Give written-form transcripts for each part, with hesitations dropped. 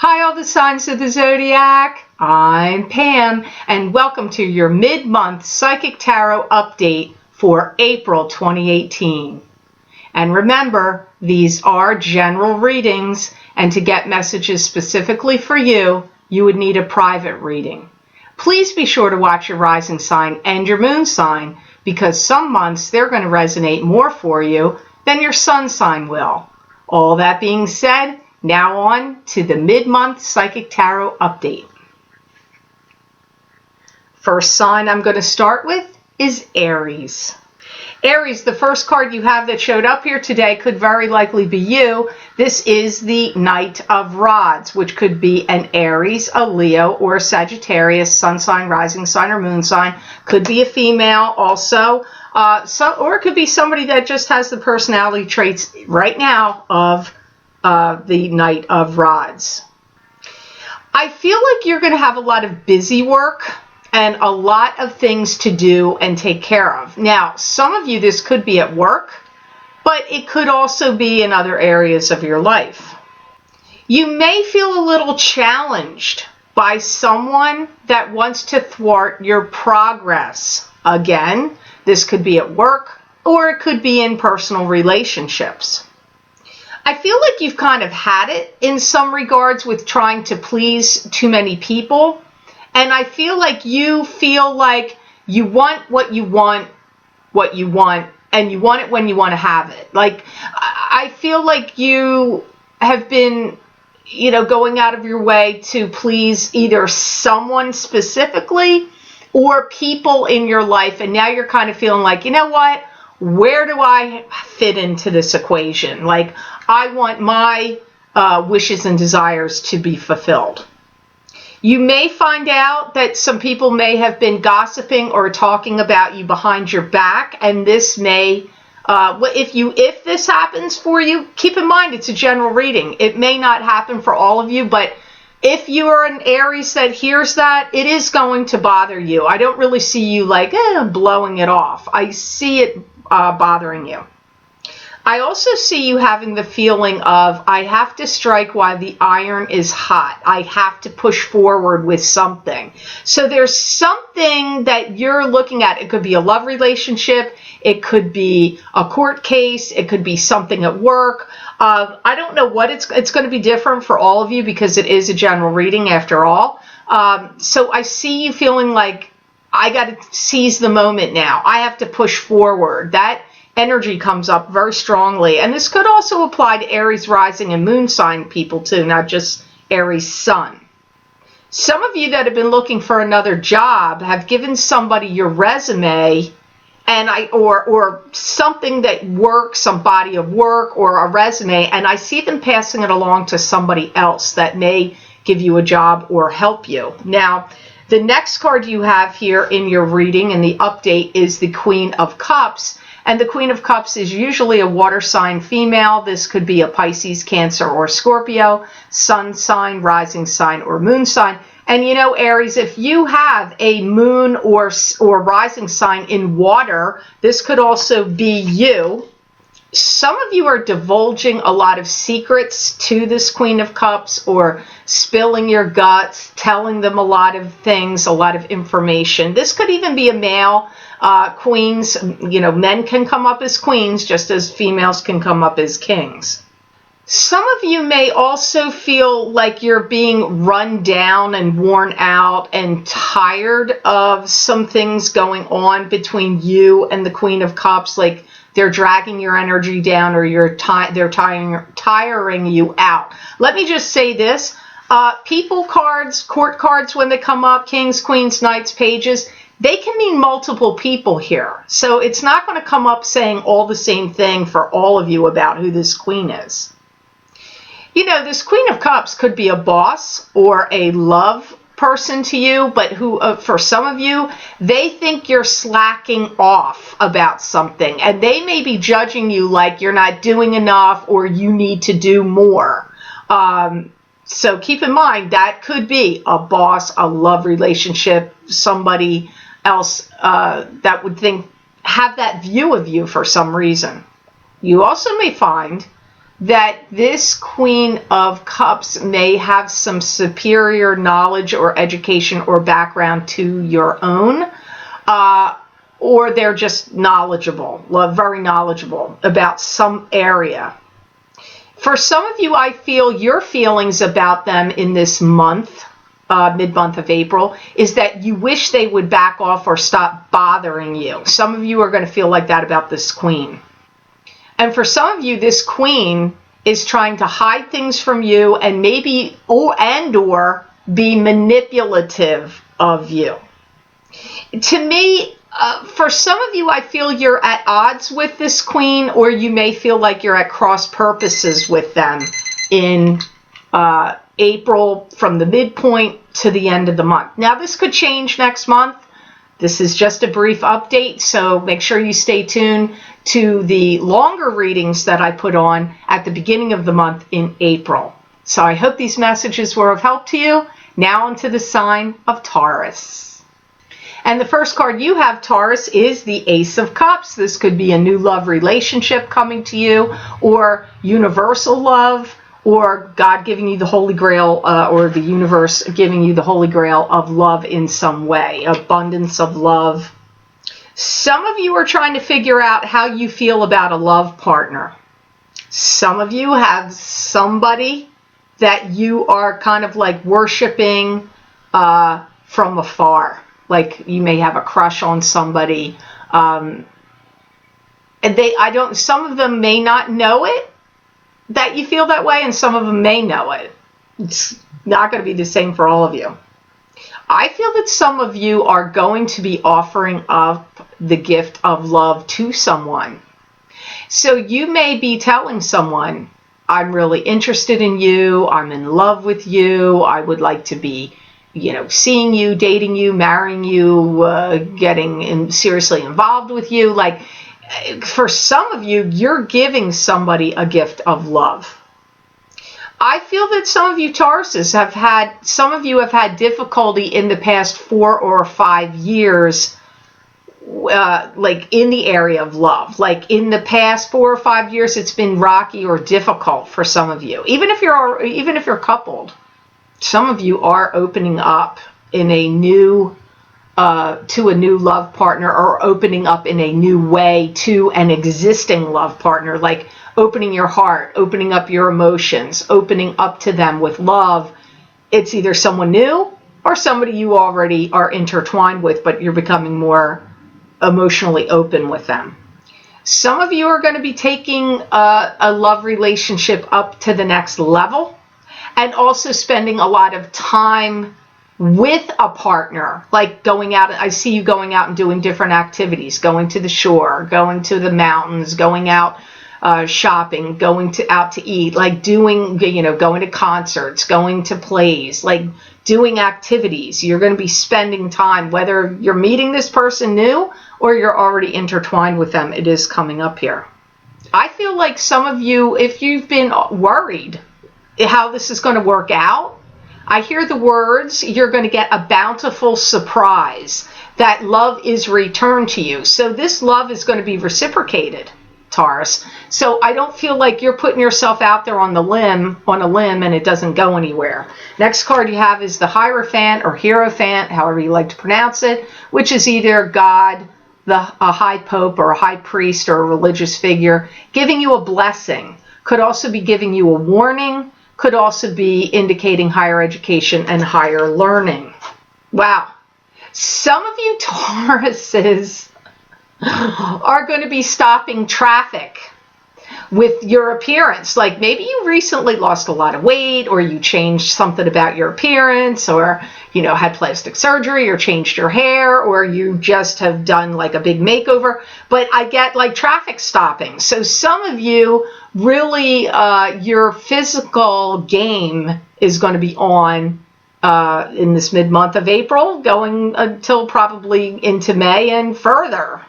Hi, all the signs of the Zodiac. I'm Pam, and welcome to your mid-month Psychic Tarot update for April 2018. And remember, these are general readings, and to get messages specifically for you, you would need a private reading. Please be sure to watch your rising sign and your moon sign, because some months they're going to resonate more for you than your sun sign will. All that being said, now on to the mid-month Psychic Tarot update. First sign I'm going to start with is Aries. Aries, the first card you have that showed up here today could very likely be you. This is the Knight of Rods, which could be an Aries, a Leo, or a Sagittarius, sun sign, rising sign, or moon sign. Could be a female also, or it could be somebody that just has the personality traits right now of the Knight of Rods. I feel like you're going to have a lot of busy work and a lot of things to do and take care of. Now, some of you, this could be at work, but it could also be in other areas of your life. You may feel a little challenged by someone that wants to thwart your progress. Again, this could be at work or it could be in personal relationships. I feel like you've kind of had it in some regards with trying to please too many people. And I feel like you want what you want, and you want it when you want to have it. Like, I feel like you have been, going out of your way to please either someone specifically or people in your life. And now you're kind of feeling like, you know what? Where do I fit into this equation? Like, I want my wishes and desires to be fulfilled. You may find out that some people may have been gossiping or talking about you behind your back, and this may, if this happens for you, keep in mind it's a general reading. It may not happen for all of you, but if you are an Aries that hears that, it is going to bother you. I don't really see you like blowing it off. I see it bothering you. I also see you having the feeling of, I have to strike while the iron is hot. I have to push forward with something. So there's something that you're looking at. It could be a love relationship. It could be a court case. It could be something at work. I don't know what it's going to be different for all of you because it is a general reading after all. So I see you feeling like, I got to seize the moment now. I have to push forward. That energy comes up very strongly. And this could also apply to Aries rising and moon sign people too, not just Aries sun. Some of you that have been looking for another job have given somebody your resume or something that works, some body of work or a resume, and I see them passing it along to somebody else that may give you a job or help you. Now, the next card you have here in your reading and the update is the Queen of Cups. And the Queen of Cups is usually a water sign female. This could be a Pisces, Cancer, or Scorpio, sun sign, rising sign, or moon sign. And Aries, if you have a moon or rising sign in water, this could also be you. Some of you are divulging a lot of secrets to this Queen of Cups or spilling your guts, telling them a lot of things, a lot of information. This could even be a male. Queens, men can come up as queens just as females can come up as kings. Some of you may also feel like you're being run down and worn out and tired of some things going on between you and the Queen of Cups, like they're dragging your energy down or they're tiring you out. Let me just say this. People cards, court cards, when they come up, kings, queens, knights, pages, they can mean multiple people here. So it's not going to come up saying all the same thing for all of you about who this queen is. This Queen of Cups could be a boss or a love person to you, but who, for some of you, they think you're slacking off about something, and they may be judging you like you're not doing enough or you need to do more. So keep in mind, that could be a boss, a love relationship, somebody else that would have that view of you for some reason. You also may find that this Queen of Cups may have some superior knowledge or education or background to your own, or they're just knowledgeable, very knowledgeable about some area. For some of you, I feel your feelings about them in this month, mid-month of April, is that you wish they would back off or stop bothering you. Some of you are going to feel like that about this Queen. And for some of you, this Queen is trying to hide things from you and maybe or be manipulative of you. To me, for some of you, I feel you're at odds with this Queen, or you may feel like you're at cross purposes with them in April, from the midpoint to the end of the month. Now, this could change next month. This is just a brief update, so make sure you stay tuned to the longer readings that I put on at the beginning of the month in April. So I hope these messages were of help to you. Now onto the sign of Taurus. And the first card you have, Taurus, is the Ace of Cups. This could be a new love relationship coming to you, or universal love, or God giving you the Holy Grail, or the universe giving you the Holy Grail of love in some way, abundance of love. Some of you are trying to figure out how you feel about a love partner. Some of you have somebody that you are kind of like worshiping from afar. Like you may have a crush on somebody. And some of them may not know it, that you feel that way, and some of them may know it. It's not going to be the same for all of you. I feel that some of you are going to be offering up the gift of love to someone. So you may be telling someone, I'm really interested in you, I'm in love with you, I would like to be, seeing you, dating you, marrying you, getting seriously involved with you. Like, for some of you, you're giving somebody a gift of love. I feel that some of you Tauruses have had difficulty in the past 4 or 5 years, like in the area of love. Like in the past 4 or 5 years, it's been rocky or difficult for some of you. Even if you're coupled, some of you are opening up in a new to a new love partner, or opening up in a new way to an existing love partner, like opening your heart, opening up your emotions, opening up to them with love. It's either someone new or somebody you already are intertwined with, but you're becoming more emotionally open with them. Some of you are going to be taking a love relationship up to the next level, and also spending a lot of time with a partner, like going out. I see you going out and doing different activities, going to the shore, going to the mountains, going out shopping, going out to eat, like going to concerts, going to plays, like doing activities. You're going to be spending time, whether you're meeting this person new or you're already intertwined with them. It is coming up here. I feel like some of you, if you've been worried how this is going to work out, I hear the words, you're going to get a bountiful surprise, that love is returned to you. So this love is going to be reciprocated, Taurus. So I don't feel like you're putting yourself out there on a limb and it doesn't go anywhere. Next card you have is the Hierophant or Hierophant, however you like to pronounce it, which is either God, a high pope or a high priest or a religious figure, giving you a blessing. Could also be giving you a warning. Could also be indicating higher education and higher learning. Wow. Some of you Tauruses are going to be stopping traffic with your appearance. Like maybe you recently lost a lot of weight, or you changed something about your appearance, or had plastic surgery, or changed your hair, or you just have done like a big makeover. But I get like traffic stopping. So some of you really, your physical game is going to be on in this mid-month of April, going until probably into May and further.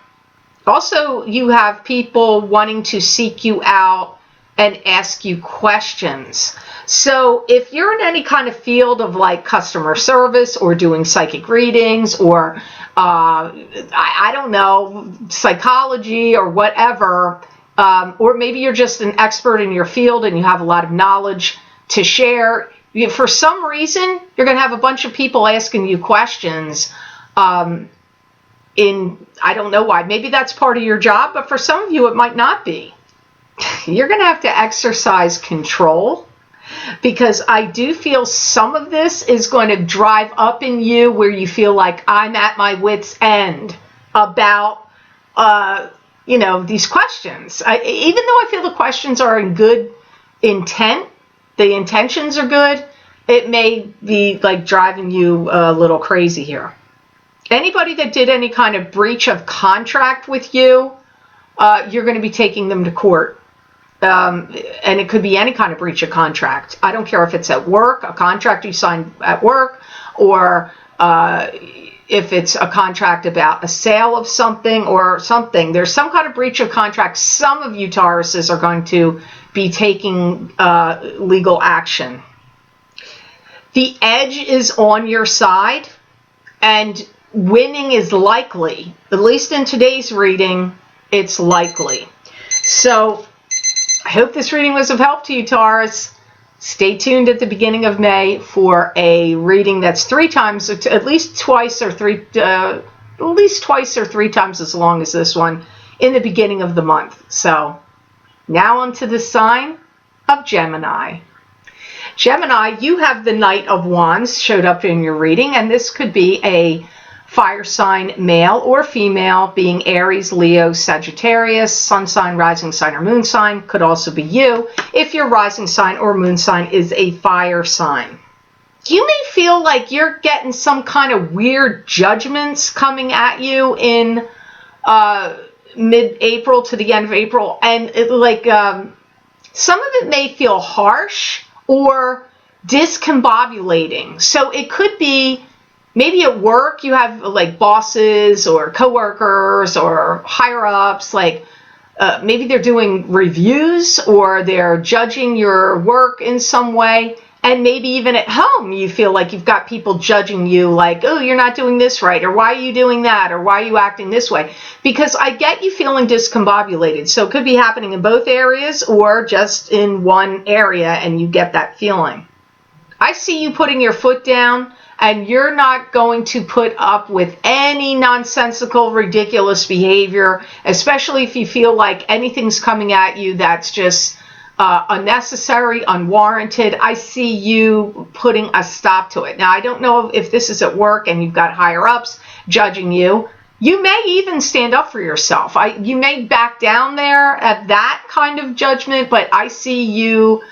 Also, you have people wanting to seek you out and ask you questions. So if you're in any kind of field of like customer service, or doing psychic readings, or I don't know, psychology or whatever, or maybe you're just an expert in your field and you have a lot of knowledge to share. For some reason, you're going to have a bunch of people asking you questions. I don't know why. Maybe that's part of your job, but for some of you, it might not be. You're going to have to exercise control, because I do feel some of this is going to drive up in you where you feel like I'm at my wit's end about, these questions. Even though I feel the questions are in good intent, the intentions are good, it may be like driving you a little crazy here. Anybody that did any kind of breach of contract with you, you're going to be taking them to court. And it could be any kind of breach of contract. I don't care if it's at work, a contract you sign at work, or if it's a contract about a sale of something or something. There's some kind of breach of contract. Some of you Tauruses are going to be taking legal action. The edge is on your side, and winning is likely. At least in today's reading, it's likely. So I hope this reading was of help to you, Taurus. Stay tuned at the beginning of May for a reading that's at least twice or three times as long as this one in the beginning of the month. So now onto the sign of Gemini. Gemini, you have the Knight of Wands showed up in your reading, and this could be a fire sign, male or female, being Aries, Leo, Sagittarius, sun sign, rising sign, or moon sign. Could also be you if your rising sign or moon sign is a fire sign. You may feel like you're getting some kind of weird judgments coming at you in mid-April to the end of April, and some of it may feel harsh or discombobulating. So it could be maybe at work you have like bosses or coworkers or higher ups, maybe they're doing reviews or they're judging your work in some way. And maybe even at home you feel like you've got people judging you, like, oh, you're not doing this right, or why are you doing that, or why are you acting this way? Because I get you feeling discombobulated. So it could be happening in both areas or just in one area, and you get that feeling. I see you putting your foot down, and you're not going to put up with any nonsensical, ridiculous behavior, especially if you feel like anything's coming at you that's just unnecessary, unwarranted. I see you putting a stop to it. Now, I don't know if this is at work and you've got higher ups judging you. You may even stand up for yourself. You may back down there at that kind of judgment, but I see you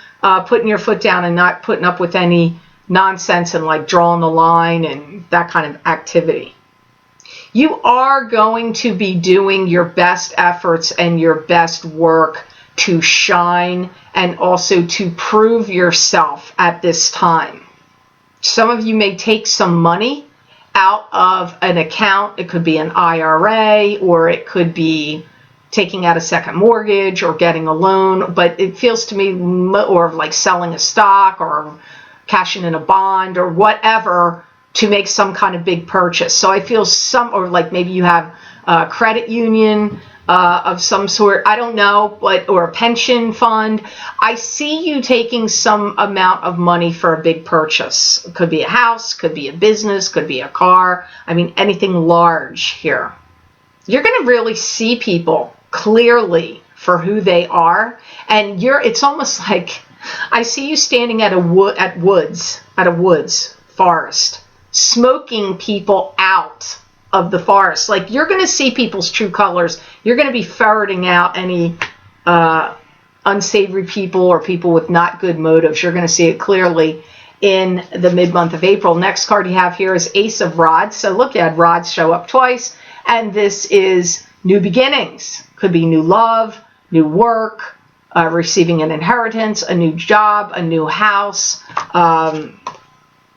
putting your foot down and not putting up with any nonsense and like drawing the line and that kind of activity. You are going to be doing your best efforts and your best work to shine and also to prove yourself at this time. Some of you may take some money out of an account. It could be an IRA, or it could be taking out a second mortgage or getting a loan, but it feels to me or like selling a stock or cashing in a bond or whatever to make some kind of big purchase. So I feel or like maybe you have a credit union of some sort, I don't know, or a pension fund. I see you taking some amount of money for a big purchase. It could be a house, could be a business, could be a car. I mean, anything large here. You're going to really see people clearly for who they are, and it's almost like I see you standing at a woods forest, smoking people out of the forest. Like, you're going to see people's true colors. You're going to be ferreting out any unsavory people or people with not good motives. You're going to see it clearly in the mid-month of April. Next card you have here is Ace of Rods. So look, you had rods show up twice, and this is new beginnings. Could be new love, new work, receiving an inheritance, a new job, a new house,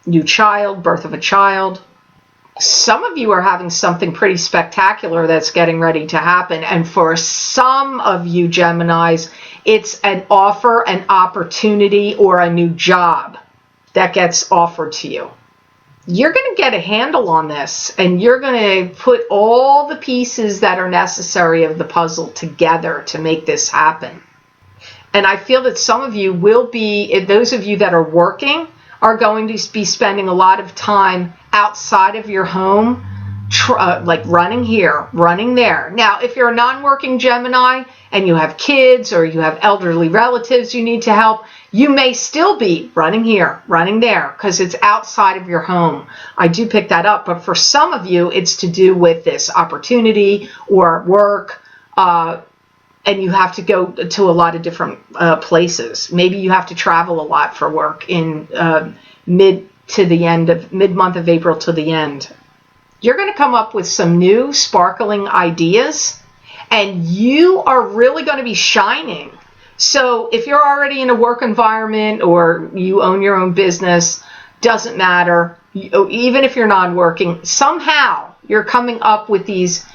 new child, birth of a child. Some of you are having something pretty spectacular that's getting ready to happen. And for some of you Geminis, it's an offer, an opportunity, or a new job that gets offered to you. you're going to get a handle on this, and you're going to put all the pieces that are necessary of the puzzle together to make this happen. And I feel that some of you will be, those of you that are working, are going to be spending a lot of time outside of your home, like running here, running there. Now, if you're a non-working Gemini and you have kids or you have elderly relatives you need to help, you may still be running here, running there, because it's outside of your home. I do pick that up, but for some of you, it's to do with this opportunity or work, and you have to go to a lot of different places. Maybe you have to travel a lot for work in mid-month of April to the end. You're going to come up with some new sparkling ideas, and you are really going to be shining. So if you're already in a work environment or you own your own business, doesn't matter. Even if you're non-working, somehow you're coming up with these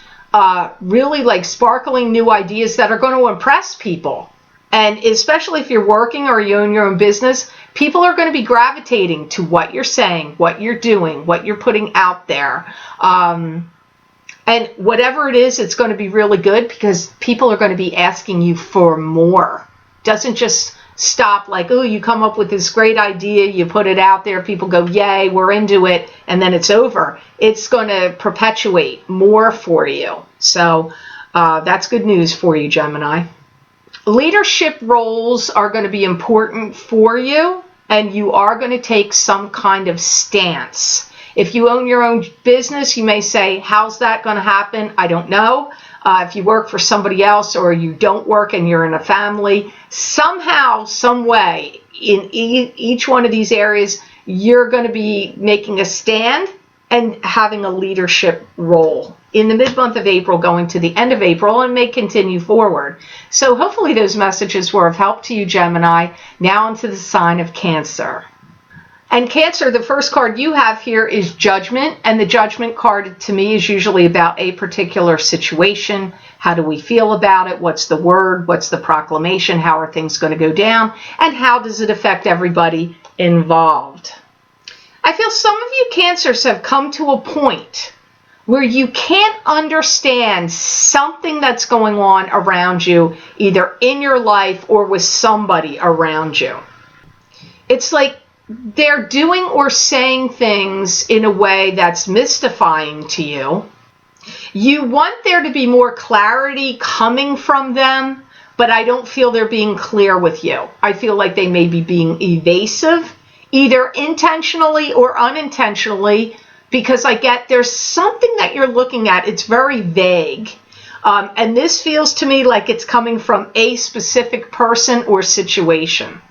really like sparkling new ideas that are going to impress people. And especially if you're working or you own your own business, people are going to be gravitating to what you're saying, what you're doing, what you're putting out there. And whatever it is, it's going to be really good because people are going to be asking you for more. Doesn't just stop like, oh, you come up with this great idea, you put it out there, people go, yay, we're into it, and then it's over. It's going to perpetuate more for you. So that's good news for you, Gemini. Leadership roles are going to be important for you, and you are going to take some kind of stance. If you own your own business, you may say, how's that going to happen? I don't know. If you work for somebody else or you don't work and you're in a family, somehow, some way, in each one of these areas, you're going to be making a stand and having a leadership role in the mid-month of April going to the end of April and may continue forward. So hopefully those messages were of help to you, Gemini. Now into the sign of Cancer. And Cancer, the first card you have here is Judgment, and the Judgment card to me is usually about a particular situation. How do we feel about it? What's the word? What's the proclamation? How are things going to go down? And how does it affect everybody involved? I feel some of you Cancers have come to a point where you can't understand something that's going on around you, either in your life or with somebody around you. It's like they're doing or saying things in a way that's mystifying to you. You want there to be more clarity coming from them, but I don't feel they're being clear with you. I feel like they may be being evasive, either intentionally or unintentionally, because I get there's something that you're looking at. It's very vague. And this feels to me like it's coming from a specific person or situation.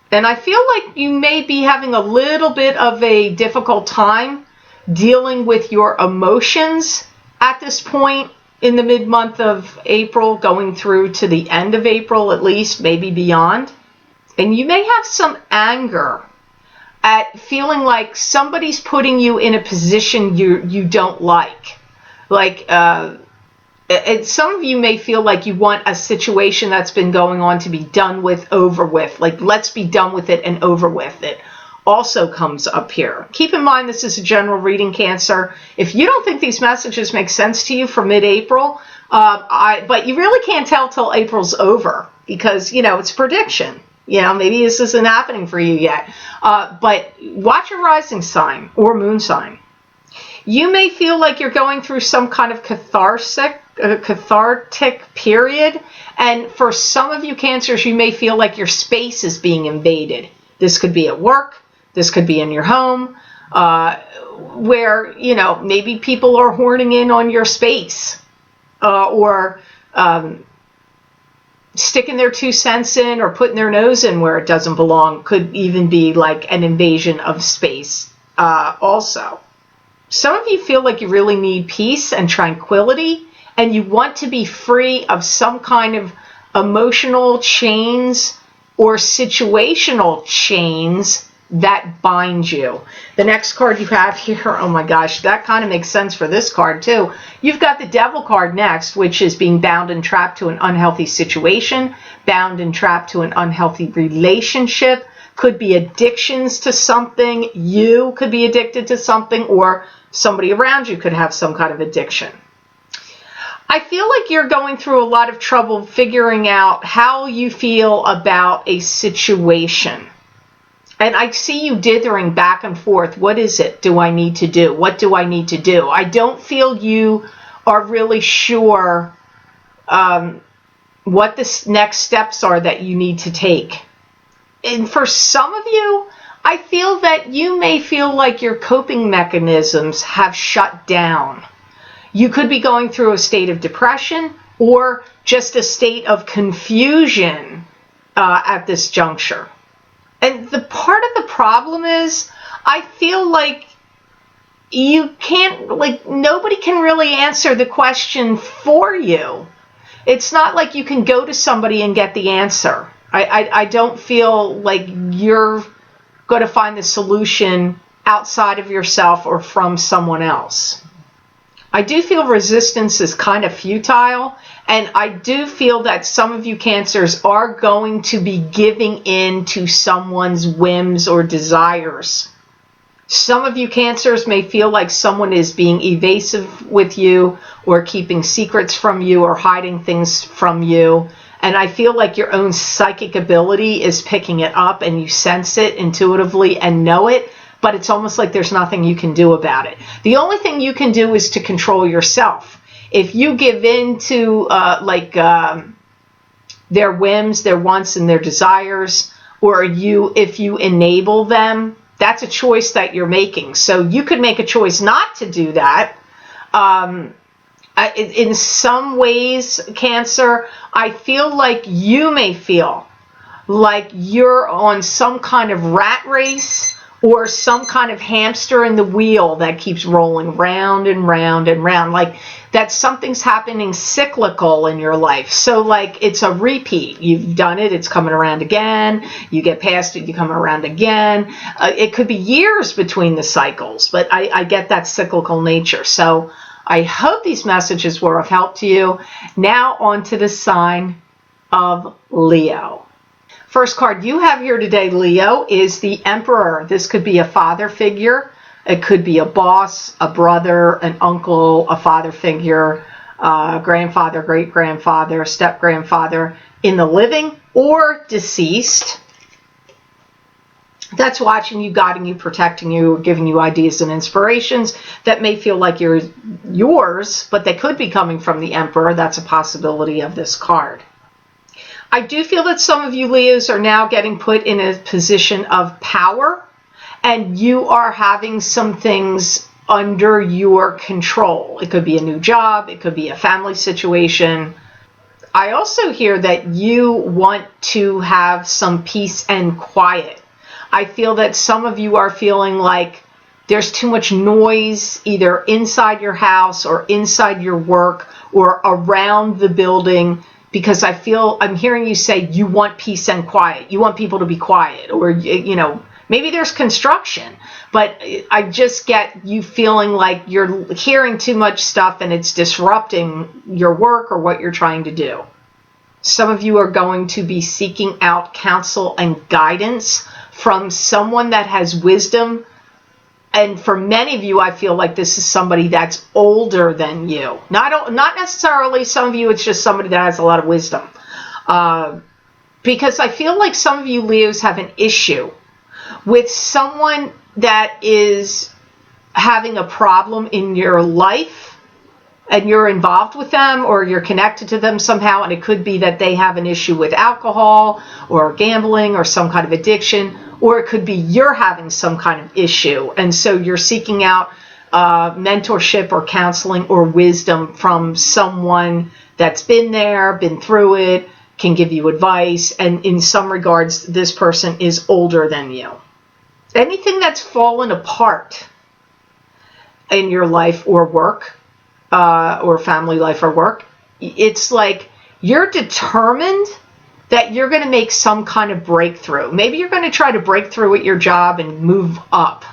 And I feel like you may be having a little bit of a difficult time dealing with your emotions at this point in the mid-month of April, going through to the end of April at least, maybe beyond. And you may have some anger at feeling like somebody's putting you in a position you don't like. Like, and some of you may feel like you want a situation that's been going on to be done with, over with. Like, let's be done with it and over with it. Also comes up here. Keep in mind, this is a general reading, Cancer. If you don't think these messages make sense to you for mid-April, but you really can't tell till April's over because, you know, it's prediction. You know, maybe this isn't happening for you yet. But watch your rising sign or moon sign. You may feel like you're going through some kind of cathartic period. And for some of you Cancers, you may feel like your space is being invaded. This could be at work. This could be in your home, where, you know, maybe people are horning in on your space or sticking their 2 cents in or putting their nose in where it doesn't belong. Could even be like an invasion of space also. Some of you feel like you really need peace and tranquility, and you want to be free of some kind of emotional chains or situational chains that bind you. The next card you have here, oh my gosh, that kind of makes sense for this card too. You've got the Devil card next, which is being bound and trapped to an unhealthy situation, bound and trapped to an unhealthy relationship. could be addictions to something. You could be addicted to something, or somebody around you could have some kind of addiction. I feel like you're going through a lot of trouble figuring out how you feel about a situation. And I see you dithering back and forth. What is it do I need to do? What do I need to do? I don't feel you are really sure what the next steps are that you need to take. And for some of you, I feel that you may feel like your coping mechanisms have shut down. You could be going through a state of depression or just a state of confusion at this juncture. And the part of the problem is, I feel like you can't, like, nobody can really answer the question for you. It's not like you can go to somebody and get the answer. I don't feel like you're going to find the solution outside of yourself or from someone else. I do feel resistance is kind of futile, and I do feel that some of you Cancers are going to be giving in to someone's whims or desires. Some of you Cancers may feel like someone is being evasive with you, or keeping secrets from you, or hiding things from you. And I feel like your own psychic ability is picking it up, and you sense it intuitively and know it, but it's almost like there's nothing you can do about it. The only thing you can do is to control yourself. If you give in to their whims, their wants, and their desires, or if you enable them, that's a choice that you're making. So you could make a choice not to do that. In some ways, Cancer, I feel like you may feel like you're on some kind of rat race, or some kind of hamster in the wheel that keeps rolling round and round and round, like that something's happening cyclical in your life. So like it's a repeat. You've done it, it's coming around again. You get past it, you come around again. It could be years between the cycles, but I get that cyclical nature. So I hope these messages were of help to you. Now on to the sign of Leo. First card you have here today, Leo, is the Emperor. This could be a father figure. It could be a boss, a brother, an uncle, a father figure, grandfather, great-grandfather, step-grandfather in the living or deceased. That's watching you, guiding you, protecting you, giving you ideas and inspirations that may feel like yours, but they could be coming from the Emperor. That's a possibility of this card. I do feel that some of you Leos are now getting put in a position of power, and you are having some things under your control. It could be a new job. It could be a family situation. I also hear that you want to have some peace and quiet. I feel that some of you are feeling like there's too much noise either inside your house or inside your work or around the building, because I'm hearing you say you want peace and quiet. You want people to be quiet, or, maybe there's construction, but I just get you feeling like you're hearing too much stuff and it's disrupting your work or what you're trying to do. Some of you are going to be seeking out counsel and guidance from someone that has wisdom. And for many of you, I feel like this is somebody that's older than you. Not necessarily some of you, it's just somebody that has a lot of wisdom. Because I feel like some of you Leos have an issue with someone that is having a problem in your life, and you're involved with them or you're connected to them somehow, and it could be that they have an issue with alcohol or gambling or some kind of addiction, or it could be you're having some kind of issue, and so you're seeking out mentorship or counseling or wisdom from someone that's been there, been through it, can give you advice, and in some regards this person is older than you. Anything that's fallen apart in your life or work, or family life or work, it's like you're determined that you're going to make some kind of breakthrough. Maybe you're going to try to break through at your job and move up.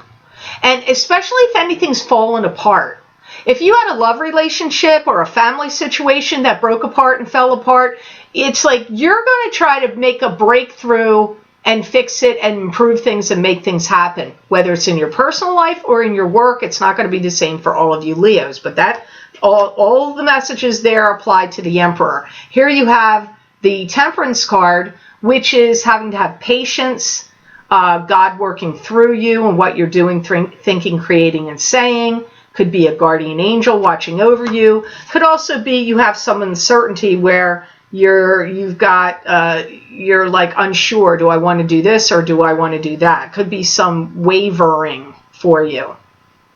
And especially if anything's fallen apart. If you had a love relationship or a family situation that broke apart and fell apart, it's like you're going to try to make a breakthrough and fix it and improve things and make things happen. Whether it's in your personal life or in your work, it's not going to be the same for all of you Leos. But that all the messages there apply to the Emperor. Here you have the Temperance card, which is having to have patience, God working through you and what you're doing, thinking, creating, and saying. Could be a guardian angel watching over you. Could also be you have some uncertainty where you're like unsure. Do I want to do this or do I want to do that? Could be some wavering for you.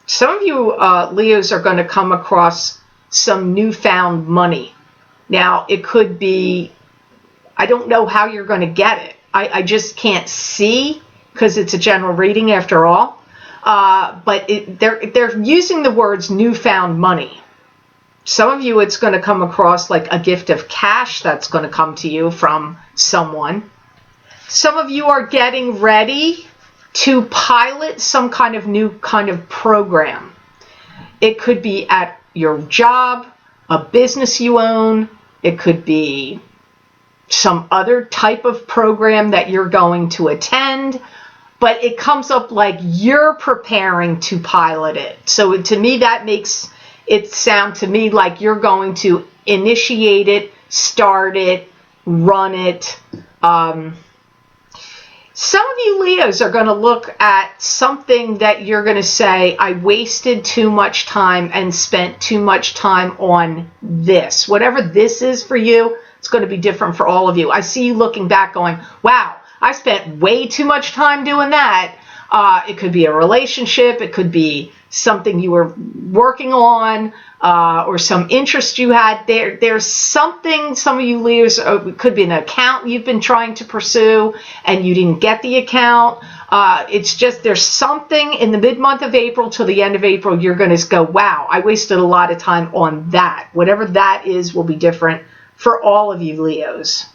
Some of you Leos are going to come across some newfound money. Now, it could be, I don't know how you're going to get it. I just can't see because it's a general reading after all. But they're using the words newfound money. Some of you, it's going to come across like a gift of cash that's going to come to you from someone. Some of you are getting ready to pilot some kind of new kind of program. It could be at your job, a business you own. It could be some other type of program that you're going to attend. But it comes up like you're preparing to pilot it. So to me, that makes it sound to me like you're going to initiate it, start it, run it. Some of you Leos are going to look at something that you're going to say, I wasted too much time and spent too much time on this. Whatever this is for you, it's going to be different for all of you. I see you looking back going, wow, I spent way too much time doing that. It could be a relationship. It could be something you were working on or some interest you had. There's something, some of you Leos, it could be an account you've been trying to pursue and you didn't get the account. It's just there's something in the mid-month of April till the end of April you're going to go, wow, I wasted a lot of time on that. Whatever that is will be different for all of you Leos.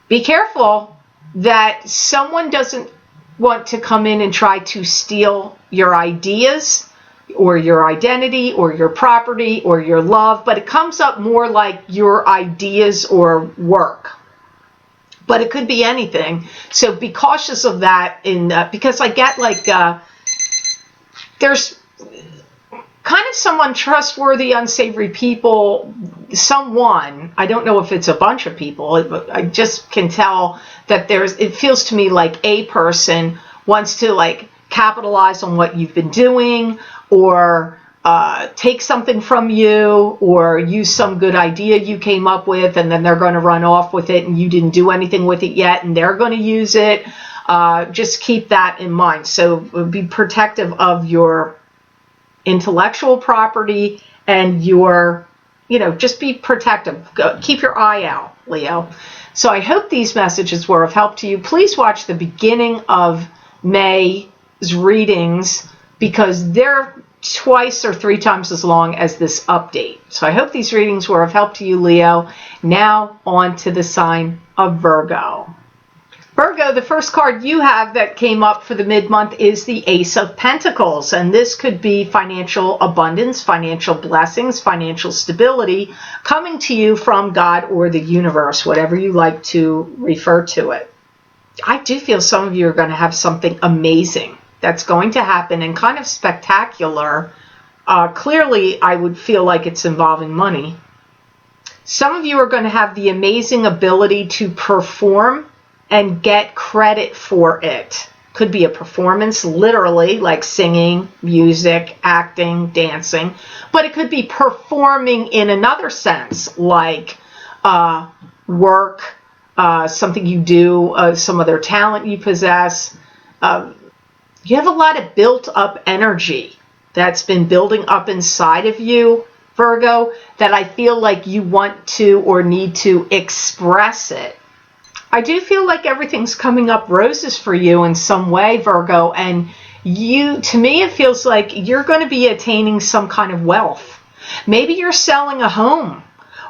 Be careful that someone doesn't want to come in and try to steal your ideas or your identity or your property or your love, but it comes up more like your ideas or work. But it could be anything. So be cautious of that because I get like there's kind of some untrustworthy, unsavory people, someone, I don't know if it's a bunch of people, I just can tell that it feels to me like a person wants to like capitalize on what you've been doing or take something from you or use some good idea you came up with and then they're going to run off with it and you didn't do anything with it yet and they're going to use it. Just keep that in mind. So be protective of your intellectual property and your, just be protective. Keep your eye out, Leo. So I hope these messages were of help to you. Please watch the beginning of May's readings because they're twice or three times as long as this update. So I hope these readings were of help to you, Leo. Now on to the sign of Virgo. Virgo, the first card you have that came up for the mid-month is the Ace of Pentacles. And this could be financial abundance, financial blessings, financial stability coming to you from God or the universe, whatever you like to refer to it. I do feel some of you are going to have something amazing that's going to happen and kind of spectacular. Clearly, I would feel like it's involving money. Some of you are going to have the amazing ability to perform and get credit for it. Could be a performance, literally, like singing, music, acting, dancing. But it could be performing in another sense, like work, something you do, some other talent you possess. You have a lot of built-up energy that's been building up inside of you, Virgo, that I feel like you want to or need to express it. I do feel like everything's coming up roses for you in some way, Virgo, and to me, it feels like you're going to be attaining some kind of wealth. Maybe you're selling a home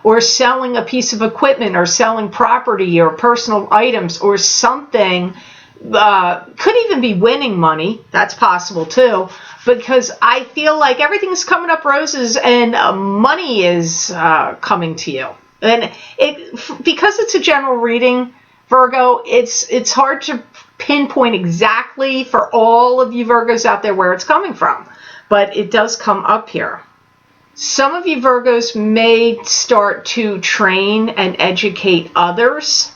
or selling a piece of equipment or selling property or personal items or something. Could even be winning money. That's possible too, because I feel like everything's coming up roses and money is coming to you. And because it's a general reading, Virgo, it's hard to pinpoint exactly for all of you Virgos out there where it's coming from, but it does come up here. Some of you Virgos may start to train and educate others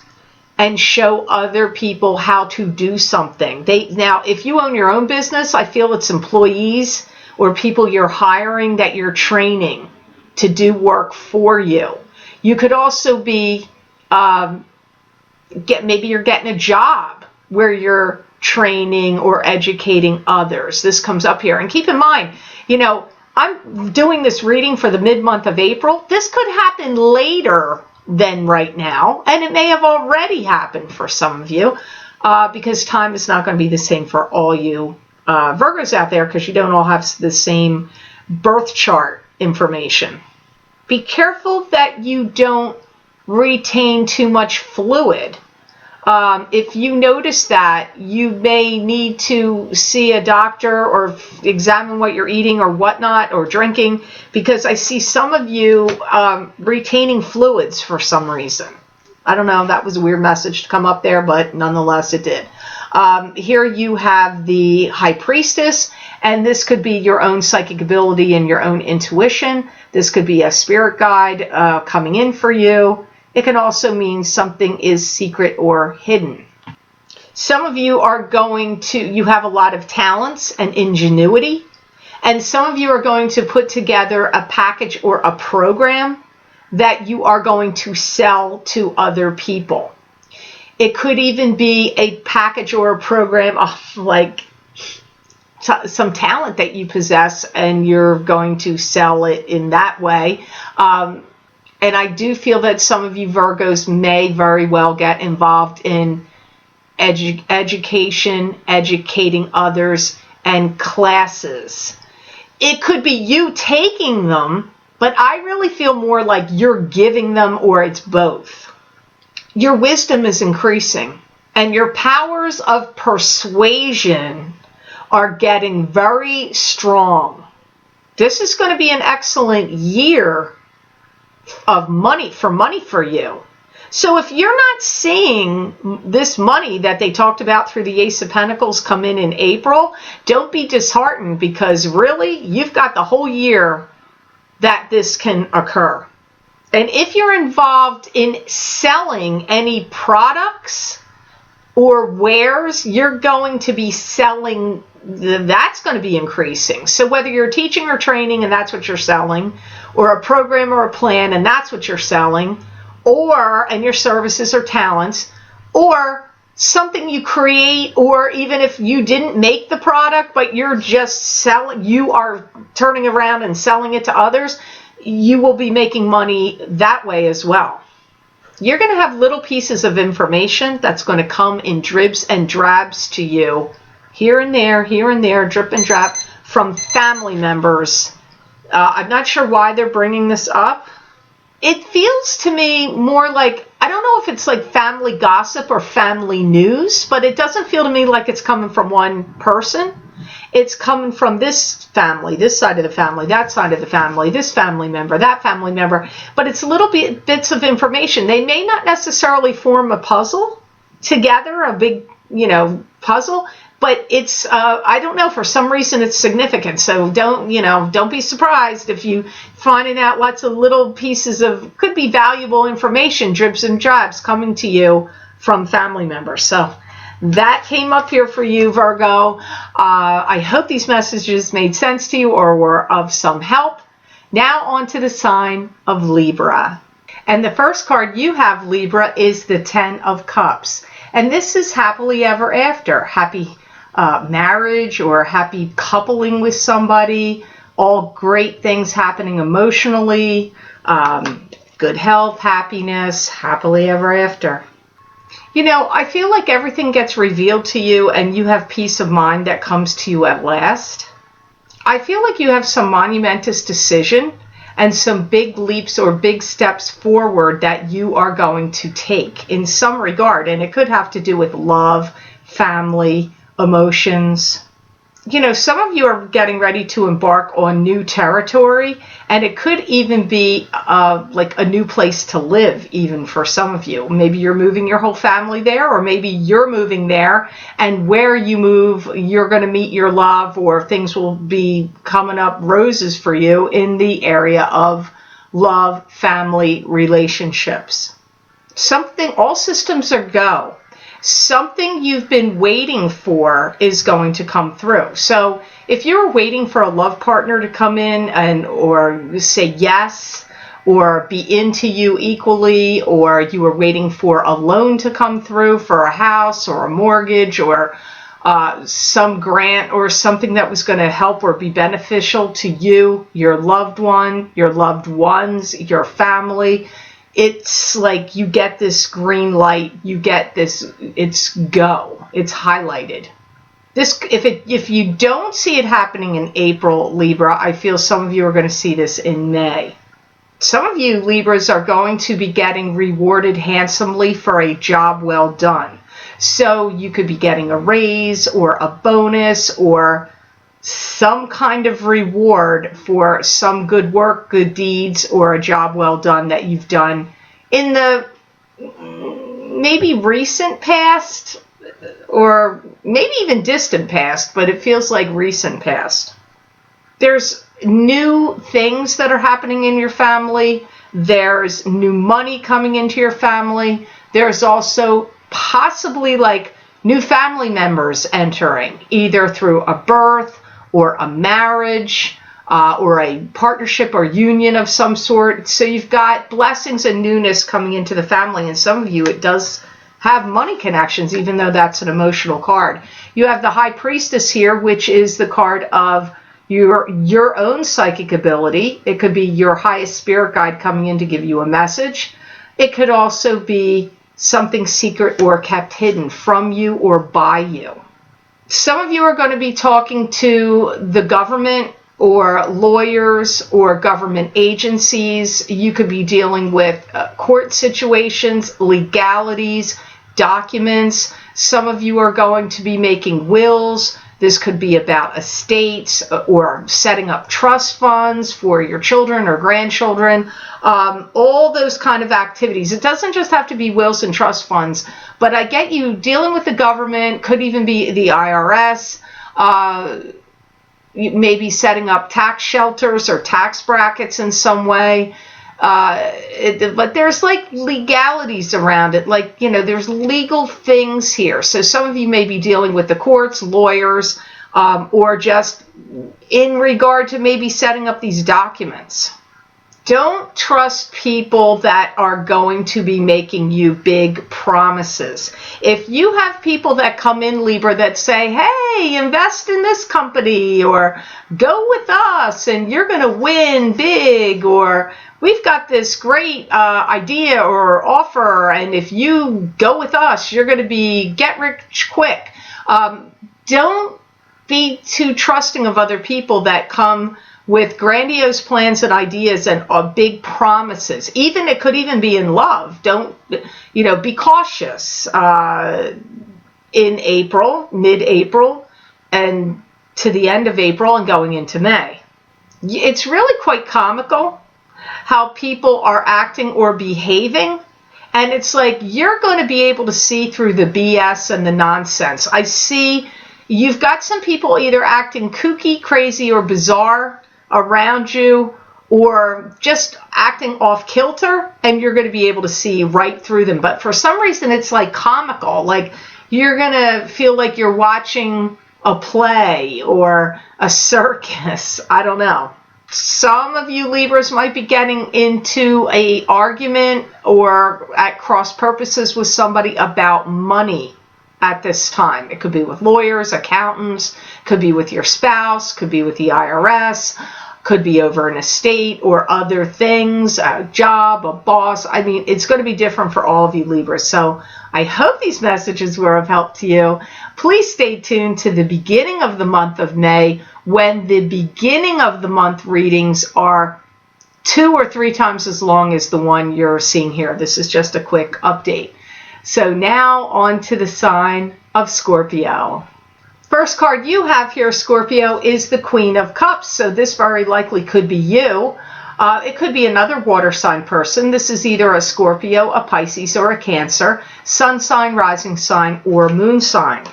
and show other people how to do something. Now, if you own your own business, I feel it's employees or people you're hiring that you're training to do work for you. You could also be, maybe you're getting a job where you're training or educating others. This comes up here. And keep in mind, you know, I'm doing this reading for the mid-month of April. This could happen later than right now, and it may have already happened for some of you, because time is not going to be the same for all you Virgos out there, because you don't all have the same birth chart information. Be careful that you don't retain too much fluid. If you notice that, you may need to see a doctor or examine what you're eating or whatnot or drinking, because I see some of you retaining fluids for some reason. I don't know, that was a weird message to come up there, but nonetheless it did. Here you have the High Priestess, and this could be your own psychic ability and your own intuition. This could be a spirit guide coming in for you. It can also mean something is secret or hidden. Some of you are you have a lot of talents and ingenuity, and some of you are going to put together a package or a program that you are going to sell to other people. It could even be a package or a program of like some talent that you possess, and you're going to sell it in that way. And I do feel that some of you Virgos may very well get involved in education, educating others, and classes. It could be you taking them, but I really feel more like you're giving them, or it's both. Your wisdom is increasing, and your powers of persuasion are getting very strong. This is going to be an excellent year of money for you. So if you're not seeing this money that they talked about through the Ace of Pentacles come in April, don't be disheartened, because really you've got the whole year that this can occur. And if you're involved in selling any products or wares, you're going to be selling, that's going to be increasing. So whether you're teaching or training and that's what you're selling, or a program or a plan and that's what you're selling, and your services or talents, or something you create, or even if you didn't make the product but you're just selling, you are turning around and selling it to others, you will be making money that way as well. You're going to have little pieces of information that's going to come in dribs and drabs to you, here and there, drip and drab, from family members. I'm not sure why they're bringing this up. It feels to me more like, I don't know if it's like family gossip or family news, but it doesn't feel to me like it's coming from one person. It's coming from this family, this side of the family, that side of the family, this family member, that family member. But it's little bits of information. They may not necessarily form a puzzle together, a big, puzzle. But it's, I don't know, for some reason it's significant. So don't be surprised if you finding out lots of little pieces of, could be valuable information, dribs and drabs coming to you from family members. So that came up here for you, Virgo. I hope these messages made sense to you or were of some help. Now on to the sign of Libra. And the first card you have, Libra, is the Ten of Cups. And this is happily ever after. Happy marriage or happy coupling with somebody. All great things happening emotionally. Good health, happiness, happily ever after. I feel like everything gets revealed to you and you have peace of mind that comes to you at last. I feel like you have some monumentous decision and some big leaps or big steps forward that you are going to take in some regard. And it could have to do with love, family, emotions. you know, some of you are getting ready to embark on new territory, and it could even be like a new place to live, even for some of you. Maybe you're moving your whole family there, or maybe you're moving there, and where you move, you're going to meet your love, or things will be coming up roses for you in the area of love, family, relationships. Something, all systems are go. Something you've been waiting for is going to come through. So if you're waiting for a love partner to come in or say yes, or be into you equally, or you were waiting for a loan to come through for a house or a mortgage, or some grant or something that was going to help or be beneficial to you, your loved one, your loved ones, your family, it's like you get this green light, you get this, it's go, it's highlighted. This, if you don't see it happening in April, Libra, I feel some of you are going to see this in May. Some of you Libras are going to be getting rewarded handsomely for a job well done. So you could be getting a raise or a bonus or some kind of reward for some good work, good deeds, or a job well done that you've done in the maybe recent past, or maybe even distant past, but it feels like recent past. There's new things that are happening in your family. There's new money coming into your family. There's also possibly like new family members entering, either through a birth or a marriage or a partnership or union of some sort. So you've got blessings and newness coming into the family. And some of you, it does have money connections, even though that's an emotional card. You have the High Priestess here, which is the card of your own psychic ability. It could be your highest spirit guide coming in to give you a message. It could also be something secret or kept hidden from you or by you. Some of you are going to be talking to the government or lawyers or government agencies. You could be dealing with court situations, legalities, documents. Some of you are going to be making wills. This could be about estates or setting up trust funds for your children or grandchildren. All those kind of activities. It doesn't just have to be wills and trust funds, but I get you dealing with the government, could even be the IRS, maybe setting up tax shelters or tax brackets in some way. But there's like legalities around it, like, you know, there's legal things here. So some of you may be dealing with the courts, lawyers, or just in regard to maybe setting up these documents. Don't trust people that are going to be making you big promises. If you have people that come in, Libra, that say, hey, invest in this company, or go with us and you're going to win big, or we've got this great idea or offer, and if you go with us, you're going to get rich quick. Don't be too trusting of other people that come with grandiose plans and ideas and big promises. Even it could even be in love. Don't, you know, be cautious in April, mid-April, and to the end of April and going into May. It's really quite comical how people are acting or behaving, and it's like you're going to be able to see through the BS and the nonsense. I see you've got some people either acting kooky, crazy, or bizarre around you, or just acting off kilter, and you're going to be able to see right through them. But for some reason, it's like comical. Like you're going to feel like you're watching a play or a circus. I don't know. Some of you Libras might be getting into an argument or at cross purposes with somebody about money at this time. It could be with lawyers, accountants, could be with your spouse, could be with the IRS, could be over an estate or other things, a job, a boss. I mean, it's going to be different for all of you Libras. So I hope these messages were of help to you. Please stay tuned to the beginning of the month of May, when the beginning of the month readings are 2 or 3 times as long as the one you're seeing here. This is just a quick update. So now on to the sign of Scorpio. First card you have here, Scorpio, is the Queen of Cups. So this very likely could be you. It could be another water sign person. This is either a Scorpio, a Pisces, or a Cancer, sun sign, rising sign, or moon sign.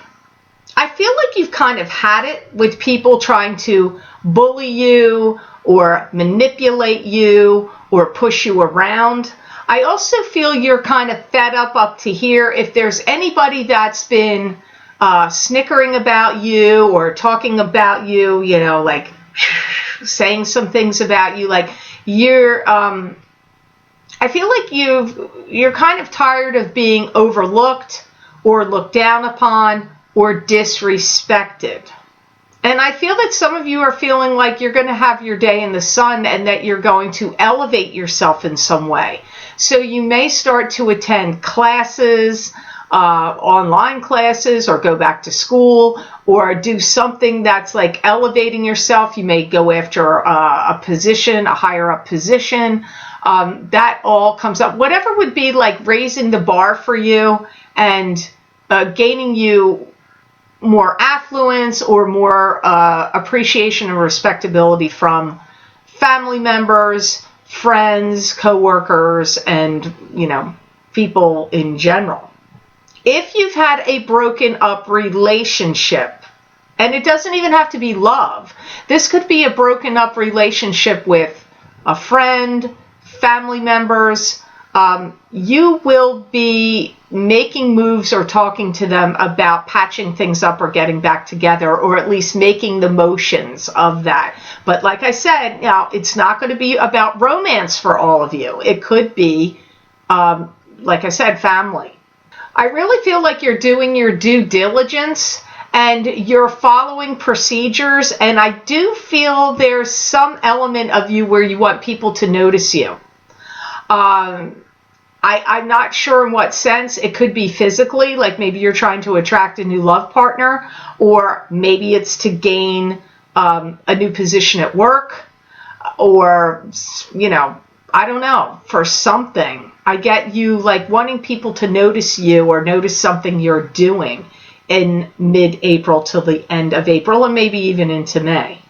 I feel like you've kind of had it with people trying to bully you or manipulate you or push you around. I also feel you're kind of fed up to here. If there's anybody that's been snickering about you or talking about you, you know, like saying some things about you, like you're, I feel like you're kind of tired of being overlooked or looked down upon or disrespected. And I feel that some of you are feeling like you're going to have your day in the sun and that you're going to elevate yourself in some way. So you may start to attend classes, online classes, or go back to school, or do something that's like elevating yourself. You may go after a position, a higher up position. That all comes up. Whatever would be like raising the bar for you and gaining you more affluence or more appreciation and respectability from family members, friends, co-workers, and, you know, people in general. If you've had a broken up relationship, and it doesn't even have to be love, this could be a broken up relationship with a friend, family members, you will be making moves or talking to them about patching things up or getting back together, or at least making the motions of that. But like I said, now it's not going to be about romance for all of you. It could be, like I said, family. I really feel like you're doing your due diligence and you're following procedures, and I do feel there's some element of you where you want people to notice you. I'm not sure in what sense. It could be physically, like maybe you're trying to attract a new love partner, or maybe it's to gain a new position at work, or, you know, I don't know, for something. I get you like wanting people to notice you or notice something you're doing in mid-April till the end of April, and maybe even into May.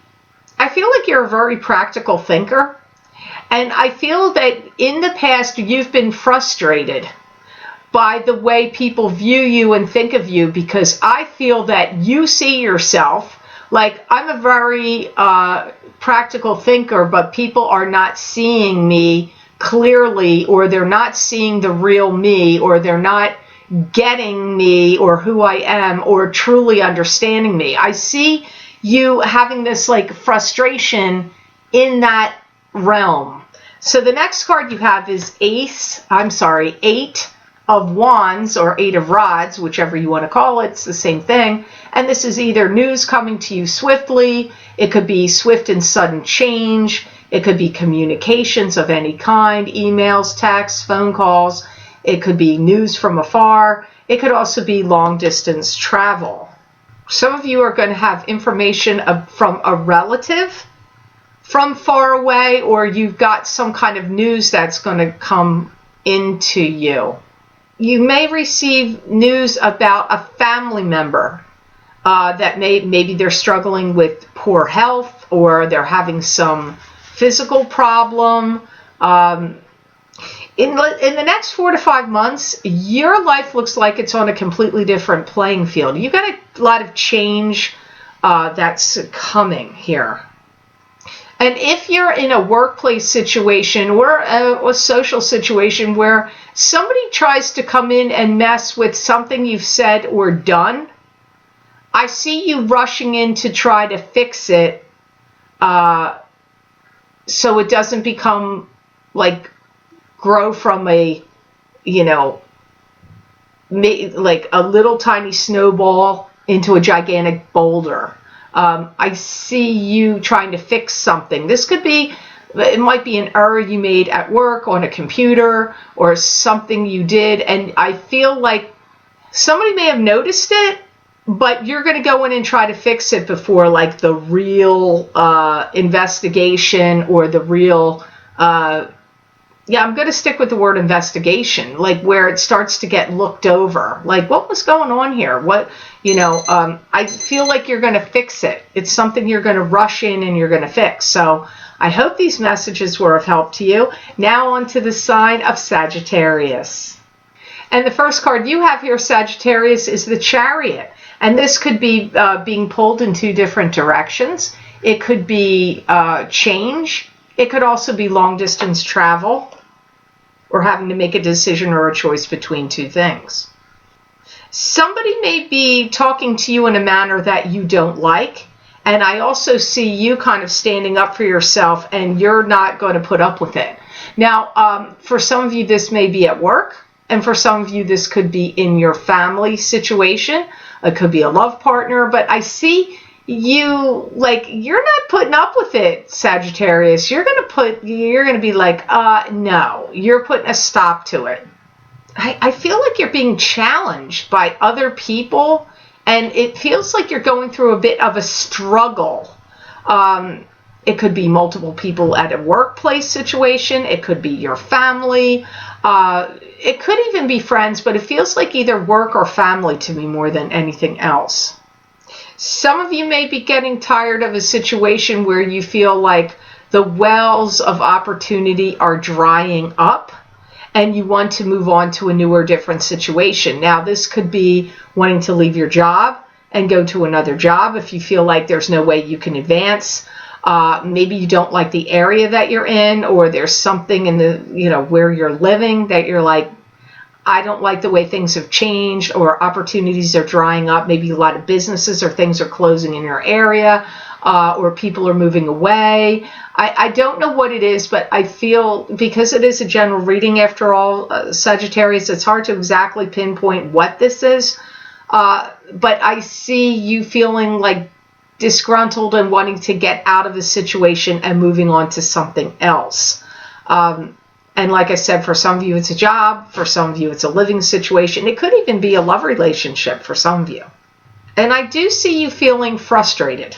I feel like you're a very practical thinker. And I feel that in the past, you've been frustrated by the way people view you and think of you, because I feel that you see yourself, like I'm a very practical thinker, but people are not seeing me clearly, or they're not seeing the real me, or they're not getting me or who I am, or truly understanding me. I see you having this like frustration in that realm. So the next card you have is Eight of Wands, or Eight of Rods, whichever you want to call it. It's the same thing. And this is either news coming to you swiftly. It could be swift and sudden change. It could be communications of any kind, emails, texts, phone calls. It could be news from afar. It could also be long distance travel. Some of you are going to have information from a relative from far away, or you've got some kind of news that's going to come into you. You may receive news about a family member that maybe they're struggling with poor health, or they're having some physical problem. In the next 4 to 5 months, your life looks like it's on a completely different playing field. You've got a lot of change that's coming here. And if you're in a workplace situation or a social situation where somebody tries to come in and mess with something you've said or done, I see you rushing in to try to fix it so it doesn't become like grow from a, you know, like a little tiny snowball into a gigantic boulder. I see you trying to fix something. This could be, it might be an error you made at work on a computer, or something you did, and I feel like somebody may have noticed it, but you're going to go in and try to fix it before like the real investigation or the real yeah, I'm going to stick with the word investigation, like where it starts to get looked over. Like, what was going on here? What, I feel like you're going to fix it. It's something you're going to rush in and you're going to fix. So I hope these messages were of help to you. Now on to the sign of Sagittarius. And the first card you have here, Sagittarius, is the Chariot. And this could be being pulled in two different directions. It could be change. It could also be long distance travel or having to make a decision or a choice between two things. Somebody may be talking to you in a manner that you don't like. And I also see you kind of standing up for yourself and you're not going to put up with it. Now, for some of you, this may be at work. And for some of you, this could be in your family situation. It could be a love partner. But I see you, like, you're not putting up with it, Sagittarius. You're going to be like, no, you're putting a stop to it. I feel like you're being challenged by other people, and it feels like you're going through a bit of a struggle. It could be multiple people at a workplace situation. It could be your family. It could even be friends, but it feels like either work or family to me more than anything else. Some of you may be getting tired of a situation where you feel like the wells of opportunity are drying up and you want to move on to a newer, different situation. Now, this could be wanting to leave your job and go to another job if you feel like there's no way you can advance. Maybe you don't like the area that you're in, or there's something in the, where you're living that you're like, I don't like the way things have changed, or opportunities are drying up. Maybe a lot of businesses or things are closing in your area, or people are moving away. I don't know what it is, but I feel, because it is a general reading after all, Sagittarius, it's hard to exactly pinpoint what this is. But I see you feeling like disgruntled and wanting to get out of the situation and moving on to something else. And like I said, for some of you, it's a job. For some of you, it's a living situation. It could even be a love relationship for some of you. And I do see you feeling frustrated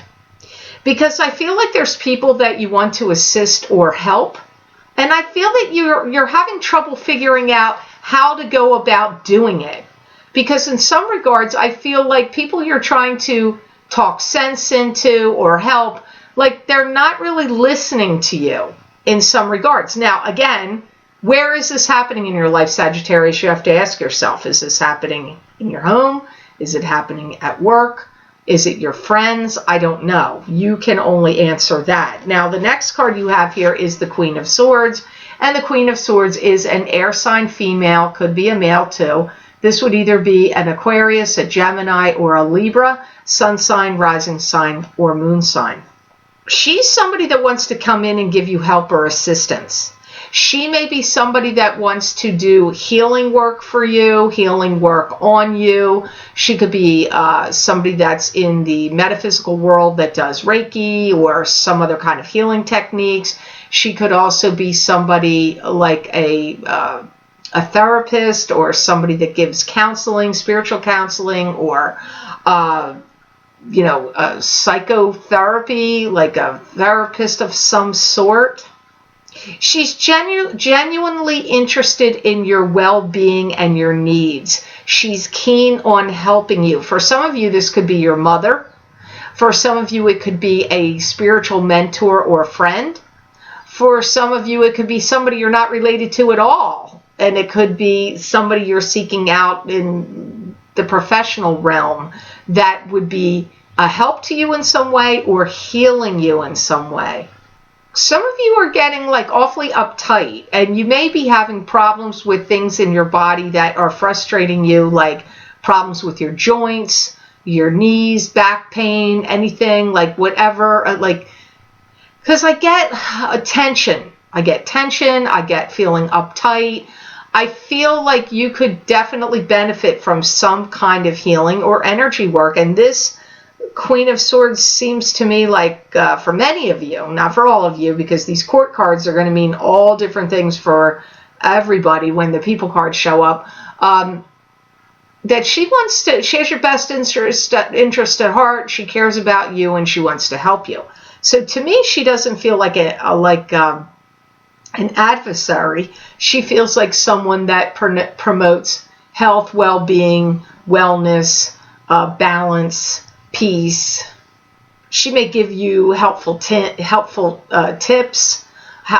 because I feel like there's people that you want to assist or help. And I feel that you're having trouble figuring out how to go about doing it. Because in some regards, I feel like people you're trying to talk sense into or help, like they're not really listening to you in some regards. Now, again, where is this happening in your life, Sagittarius? You have to ask yourself, is this happening in your home? Is it happening at work? Is it your friends? I don't know. You can only answer that. Now, the next card you have here is the Queen of Swords. And the Queen of Swords is an air sign female, could be a male too. This would either be an Aquarius, a Gemini, or a Libra, sun sign, rising sign, or moon sign. She's somebody that wants to come in and give you help or assistance. She may be somebody that wants to do healing work for you, healing work on you. She could be somebody that's in the metaphysical world that does Reiki or some other kind of healing techniques. She could also be somebody like a therapist or somebody that gives counseling, spiritual counseling, or psychotherapy, like a therapist of some sort. She's genuinely interested in your well-being and your needs. She's keen on helping you. For some of you, this could be your mother. For some of you, it could be a spiritual mentor or friend. For some of you, it could be somebody you're not related to at all. And it could be somebody you're seeking out in the professional realm that would be a help to you in some way or healing you in some way. Some of you are getting like awfully uptight, and you may be having problems with things in your body that are frustrating you, like problems with your joints, your knees, back pain, anything, like whatever, because I get tension. I get feeling uptight. I feel like you could definitely benefit from some kind of healing or energy work. And this Queen of Swords seems to me like, for many of you, not for all of you, because these court cards are going to mean all different things for everybody when the people cards show up, that she has your best interest at heart. She cares about you and she wants to help you. So to me, she doesn't feel like an adversary. She feels like someone that promotes health, well-being, wellness, balance, peace. She may give you helpful tips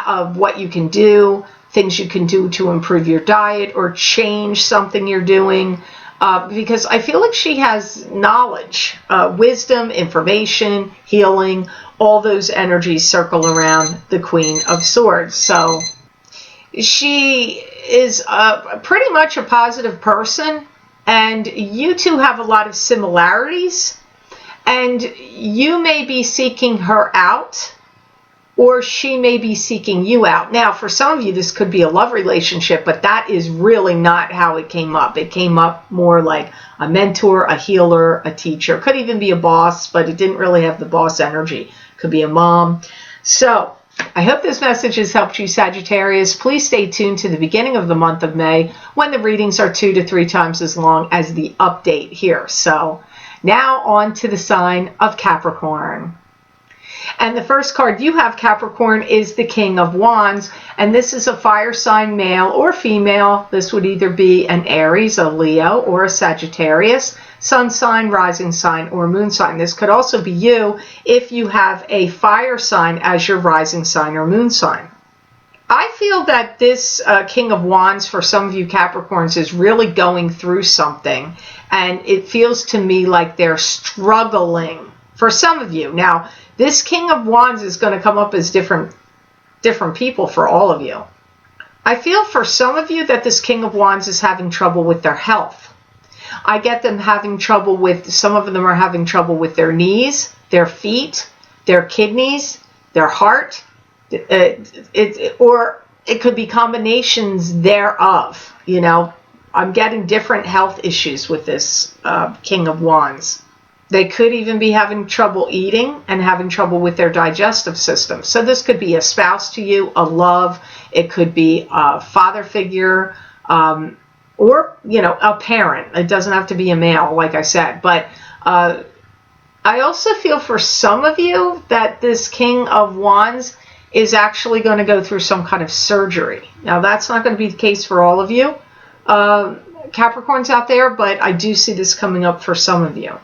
of what you can do, things you can do to improve your diet or change something you're doing. Because I feel like she has knowledge, wisdom, information, healing, all those energies circle around the Queen of Swords. So she is pretty much a positive person, and you two have a lot of similarities, and you may be seeking her out, or she may be seeking you out. Now, for some of you, this could be a love relationship, but that is really not how it came up. It came up more like a mentor, a healer, a teacher. Could even be a boss, but it didn't really have the boss energy. Could be a mom. So, I hope this message has helped you, Sagittarius. Please stay tuned to the beginning of the month of May when the readings are 2 to 3 times as long as the update here. So, now on to the sign of Capricorn. And the first card you have, Capricorn, is the King of Wands. And this is a fire sign, male or female. This would either be an Aries, a Leo, or a Sagittarius, sun sign, rising sign, or moon sign. This could also be you if you have a fire sign as your rising sign or moon sign. I feel that this King of Wands, for some of you Capricorns, is really going through something. And it feels to me like they're struggling for some of you. Now, this King of Wands is going to come up as different people for all of you. I feel for some of you that this King of Wands is having trouble with their health. I get them having trouble with, some of them are having trouble with their knees, their feet, their kidneys, their heart, or it could be combinations thereof. You know, I'm getting different health issues with this King of Wands. They could even be having trouble eating and having trouble with their digestive system. So this could be a spouse to you, a love. It could be a father figure, or, you know, a parent. It doesn't have to be a male, like I said. But I also feel for some of you that this King of Wands is actually going to go through some kind of surgery. Now, that's not going to be the case for all of you Capricorns out there, but I do see this coming up for some of you.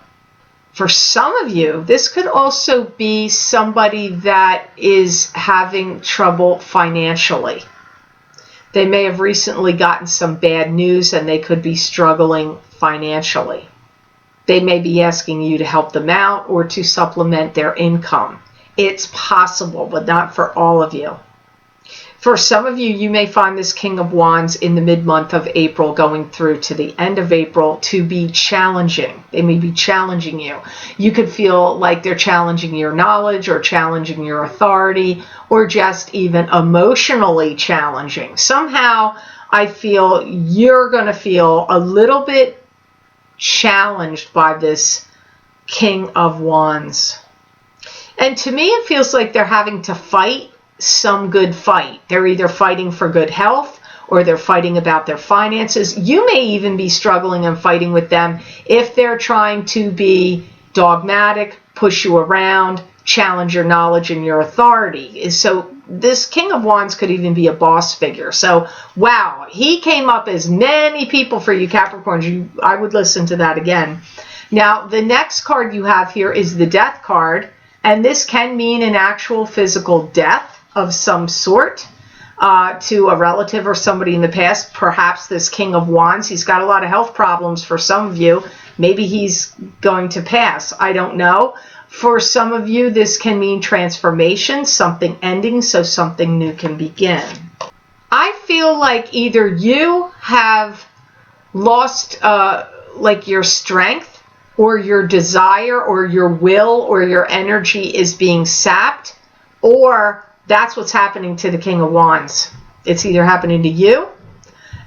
For some of you, this could also be somebody that is having trouble financially. They may have recently gotten some bad news and they could be struggling financially. They may be asking you to help them out or to supplement their income. It's possible, but not for all of you. For some of you, you may find this King of Wands in the mid-month of April going through to the end of April to be challenging. They may be challenging you. You could feel like they're challenging your knowledge or challenging your authority or just even emotionally challenging. Somehow, I feel you're going to feel a little bit challenged by this King of Wands. And to me, it feels like they're having to fight some good fight. They're either fighting for good health or they're fighting about their finances. You may even be struggling and fighting with them if they're trying to be dogmatic, push you around, challenge your knowledge and your authority. So this King of Wands could even be a boss figure. So, wow, he came up as many people for you Capricorns. I would listen to that again. Now, the next card you have here is the Death card, and this can mean an actual physical death of some sort to a relative or somebody in the past. Perhaps this King of Wands, he's got a lot of health problems for some of you. Maybe he's going to pass. I don't know. For some of you, this can mean transformation, something ending, so something new can begin. I feel like either you have lost like your strength or your desire or your will or your energy is being sapped, or that's what's happening to the King of Wands. It's either happening to you,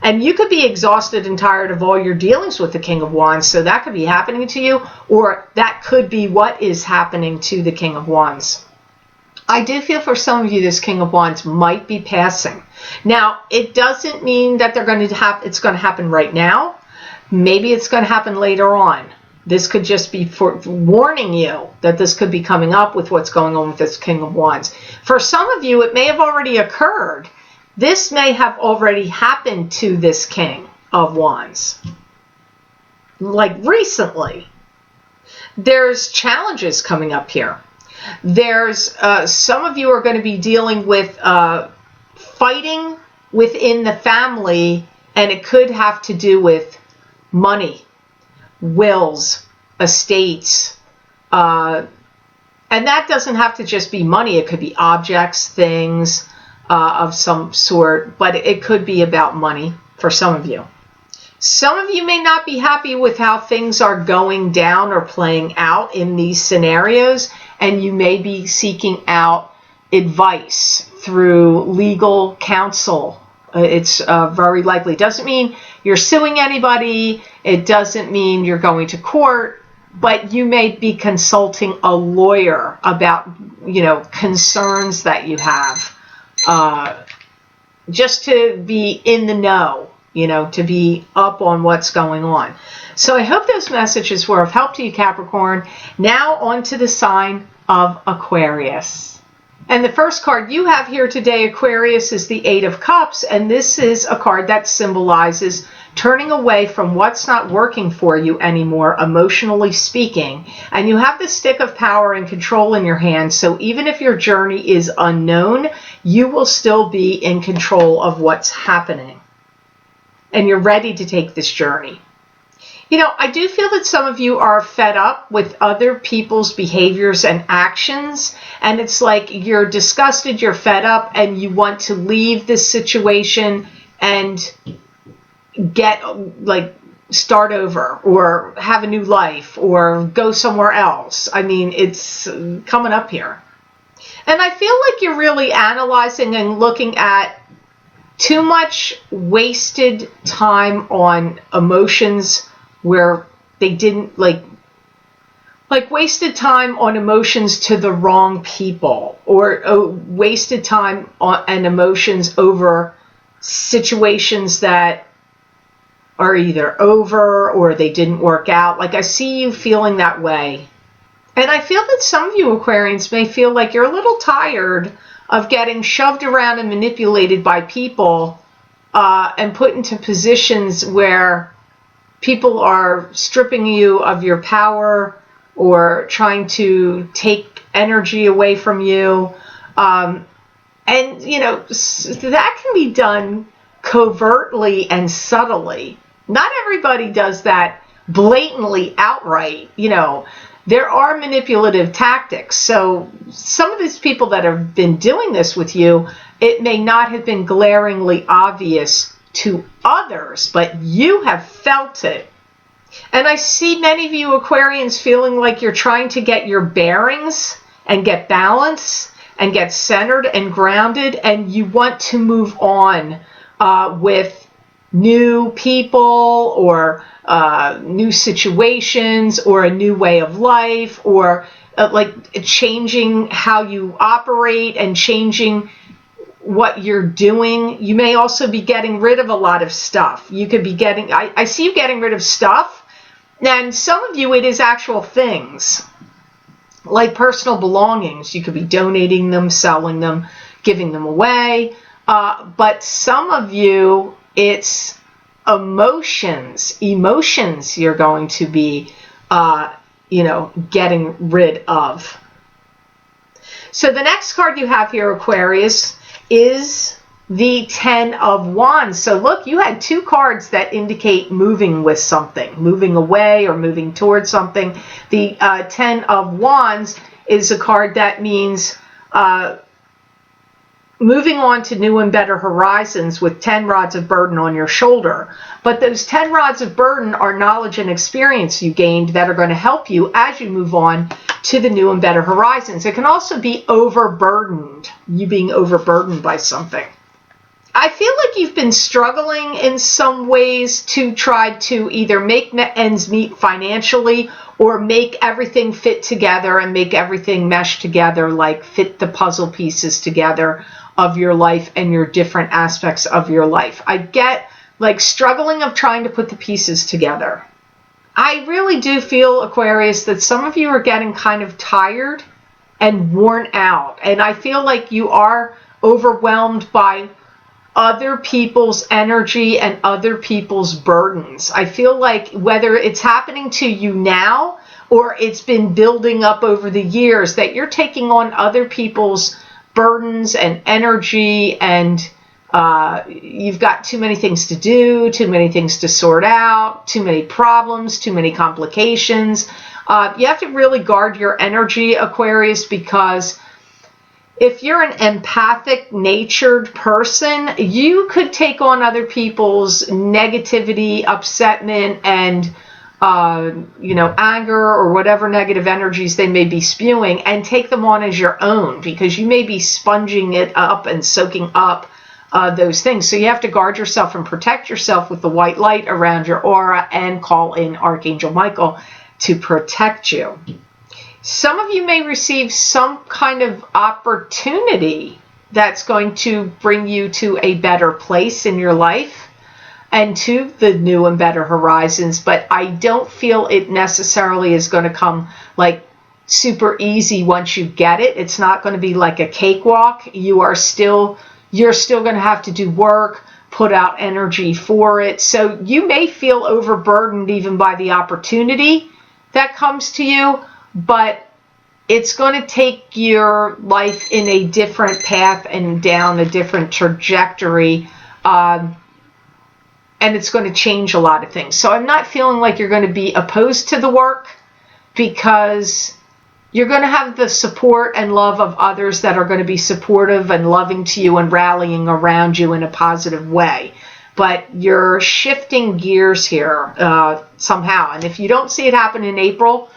and you could be exhausted and tired of all your dealings with the King of Wands, so that could be happening to you, or that could be what is happening to the King of Wands. I do feel for some of you this King of Wands might be passing. Now, it doesn't mean that it's going to happen right now. Maybe it's going to happen later on. This could just be for warning you that this could be coming up with what's going on with this King of Wands. For some of you, it may have already occurred, This may have already happened to this King of Wands. Like recently. There's challenges coming up here. There's some of you are going to be dealing with fighting within the family, and it could have to do with money, wills, estates, and that doesn't have to just be money. It could be objects, things of some sort, but it could be about money for some of you. Some of you may not be happy with how things are going down or playing out in these scenarios, and you may be seeking out advice through legal counsel. It's very likely. Doesn't mean you're suing anybody. It doesn't mean you're going to court, but you may be consulting a lawyer about, concerns that you have, just to be in the know, to be up on what's going on. So I hope those messages were of help to you, Capricorn. Now on to the sign of Aquarius. And the first card you have here today, Aquarius, is the Eight of Cups. And this is a card that symbolizes turning away from what's not working for you anymore, emotionally speaking. And you have the stick of power and control in your hand. So even if your journey is unknown, you will still be in control of what's happening. And you're ready to take this journey. I do feel that some of you are fed up with other people's behaviors and actions, and it's like you're disgusted, you're fed up, and you want to leave this situation and start over or have a new life or go somewhere else. I mean, it's coming up here. And I feel like you're really analyzing and looking at too much wasted time on emotions where they didn't like wasted time on emotions to the wrong people, or wasted time and emotions over situations that are either over or they didn't work out. Like, I see you feeling that way. And I feel that some of you Aquarians may feel like you're a little tired of getting shoved around and manipulated by people and put into positions where people are stripping you of your power or trying to take energy away from you. And, that can be done covertly and subtly. Not everybody does that blatantly outright. There are manipulative tactics. So some of these people that have been doing this with you, it may not have been glaringly obvious to others, but you have felt it. And I see many of you Aquarians feeling like you're trying to get your bearings and get balance and get centered and grounded, and you want to move on with new people or new situations or a new way of life, or changing how you operate and changing what you're doing. You may also be getting rid of a lot of stuff. You could be getting, I see you getting rid of stuff, and some of you it is actual things, like personal belongings. You could be donating them, selling them, giving them away, but some of you it's emotions you're going to be getting rid of. So the next card you have here, Aquarius, is the Ten of Wands. So look, you had two cards that indicate moving with something, moving away or moving towards something. The Ten of Wands is a card that means moving on to new and better horizons with 10 rods of burden on your shoulder. But those 10 rods of burden are knowledge and experience you gained that are going to help you as you move on to the new and better horizons. It can also be overburdened, you being overburdened by something. I feel like you've been struggling in some ways to try to either make ends meet financially or make everything fit together and make everything mesh together, like fit the puzzle pieces together of your life and your different aspects of your life. I get like struggling of trying to put the pieces together. I really do feel, Aquarius, that some of you are getting kind of tired and worn out. And I feel like you are overwhelmed by other people's energy and other people's burdens. I feel like whether it's happening to you now or it's been building up over the years, that you're taking on other people's burdens and energy, and you've got too many things to do, too many things to sort out, too many problems, too many complications. You have to really guard your energy, Aquarius, because if you're an empathic natured person, you could take on other people's negativity, upsetment, and anger or whatever negative energies they may be spewing, and take them on as your own, because you may be sponging it up and soaking up those things. So you have to guard yourself and protect yourself with the white light around your aura, and call in Archangel Michael to protect you. Some of you may receive some kind of opportunity that's going to bring you to a better place in your life and to the new and better horizons, but I don't feel it necessarily is going to come like super easy once you get it. It's not going to be like a cakewalk. You're still going to have to do work, put out energy for it. So you may feel overburdened even by the opportunity that comes to you, but it's going to take your life in a different path and down a different trajectory, and it's going to change a lot of things. So I'm not feeling like you're going to be opposed to the work, because you're going to have the support and love of others that are going to be supportive and loving to you and rallying around you in a positive way. But you're shifting gears here somehow. And if you don't see it happen in April,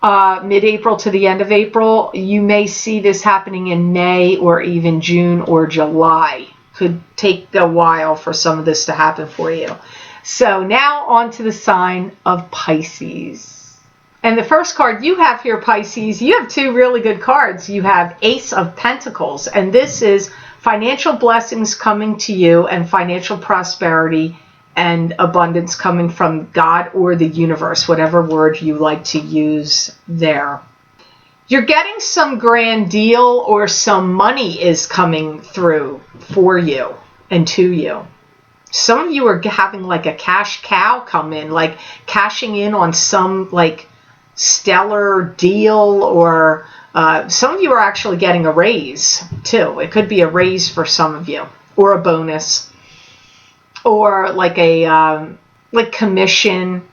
mid-April to the end of April, you may see this happening in May or even June or July. Could take a while for some of this to happen for you. So now on to the sign of Pisces. And the first card you have here, Pisces, you have two really good cards. You have Ace of Pentacles, and this is financial blessings coming to you and financial prosperity and abundance coming from God or the universe, whatever word you like to use there. You're getting some grand deal, or some money is coming through for you and to you. Some of you are having like a cash cow come in, like cashing in on some like stellar deal, or some of you are actually getting a raise too. It could be a raise for some of you, or a bonus, or like a like commission.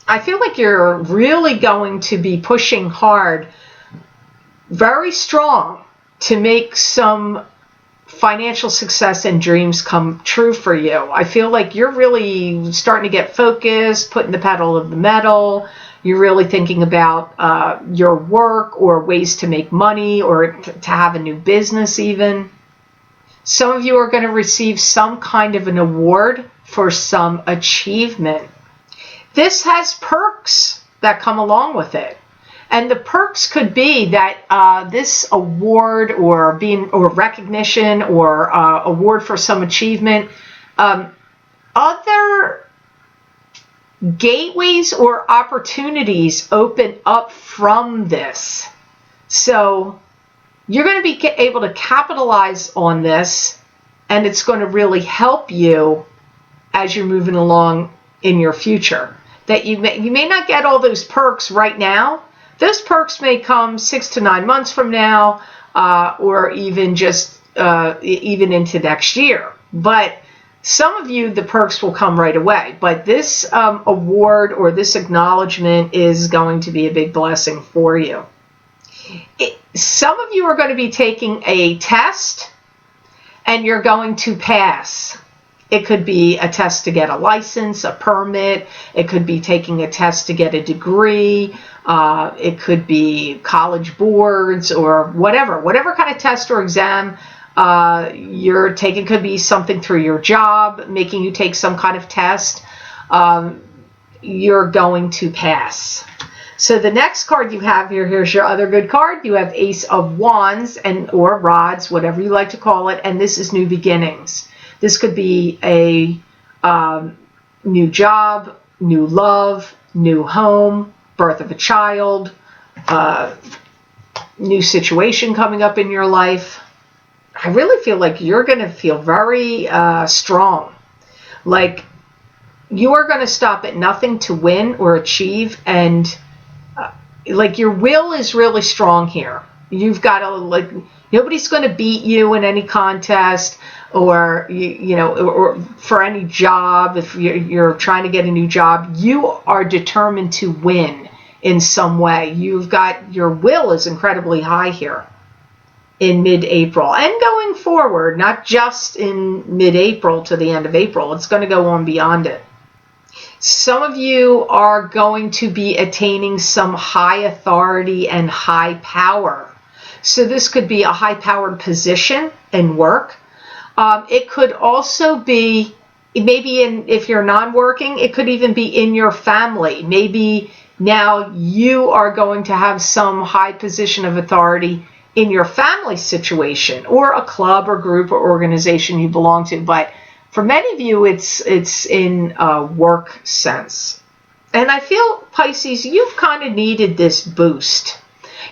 I feel like you're really going to be pushing hard, very strong, to make some financial success and dreams come true for you. I feel like you're really starting to get focused, putting the pedal to the metal. You're really thinking about your work, or ways to make money, or to have a new business even. Some of you are going to receive some kind of an award for some achievement. This has perks that come along with it. And the perks could be that this award, or recognition, or award for some achievement, other gateways or opportunities open up from this. So you're going to be able to capitalize on this, and it's going to really help you as you're moving along in your future. That you may not get all those perks right now. Those perks may come 6 to 9 months from now, or even just even into next year. But some of you, the perks will come right away. But this award or this acknowledgement is going to be a big blessing for you. Some of you are going to be taking a test, and you're going to pass. It could be a test to get a license, a permit. It could be taking a test to get a degree. It could be college boards, or whatever kind of test or exam you're taking. Could be something through your job, making you take some kind of test. You're going to pass. So the next card you have here, here's your other good card. You have Ace of Wands, or rods, whatever you like to call it, and this is new beginnings. This could be a new job, new love, new home, birth of a child, new situation coming up in your life. I really feel like you're going to feel very strong. Like you are going to stop at nothing to win or achieve, and like your will is really strong here. You've got to, like, nobody's going to beat you in any contest, or you know, or for any job. If you're trying to get a new job, you are determined to win in some way. You've got, your will is incredibly high here in mid-April and going forward, not just in mid-April to the end of April. It's going to go on beyond it. Some of you are going to be attaining some high authority and high power. So this could be a high-powered position in work. It could also be, maybe if you're non-working, it could even be in your family. Maybe now you are going to have some high position of authority in your family situation, or a club or group or organization you belong to. But for many of you, it's in a work sense. And I feel, Pisces, you've kind of needed this boost.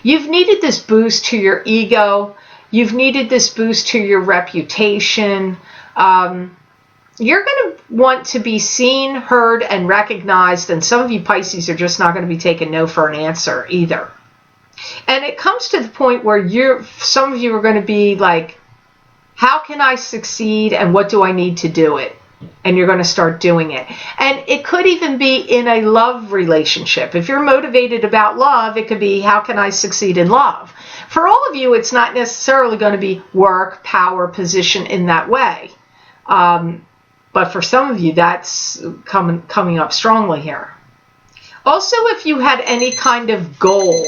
You've needed this boost to your ego. You've needed this boost to your reputation. You're going to want to be seen, heard, and recognized. And some of you Pisces are just not going to be taking no for an answer either. And it comes to the point where some of you are going to be like, how can I succeed and what do I need to do it? And you're going to start doing it. And it could even be in a love relationship. If you're motivated about love, it could be, how can I succeed in love? For all of you, it's not necessarily going to be work, power, position in that way. But for some of you, that's coming up strongly here. Also, if you had any kind of goal,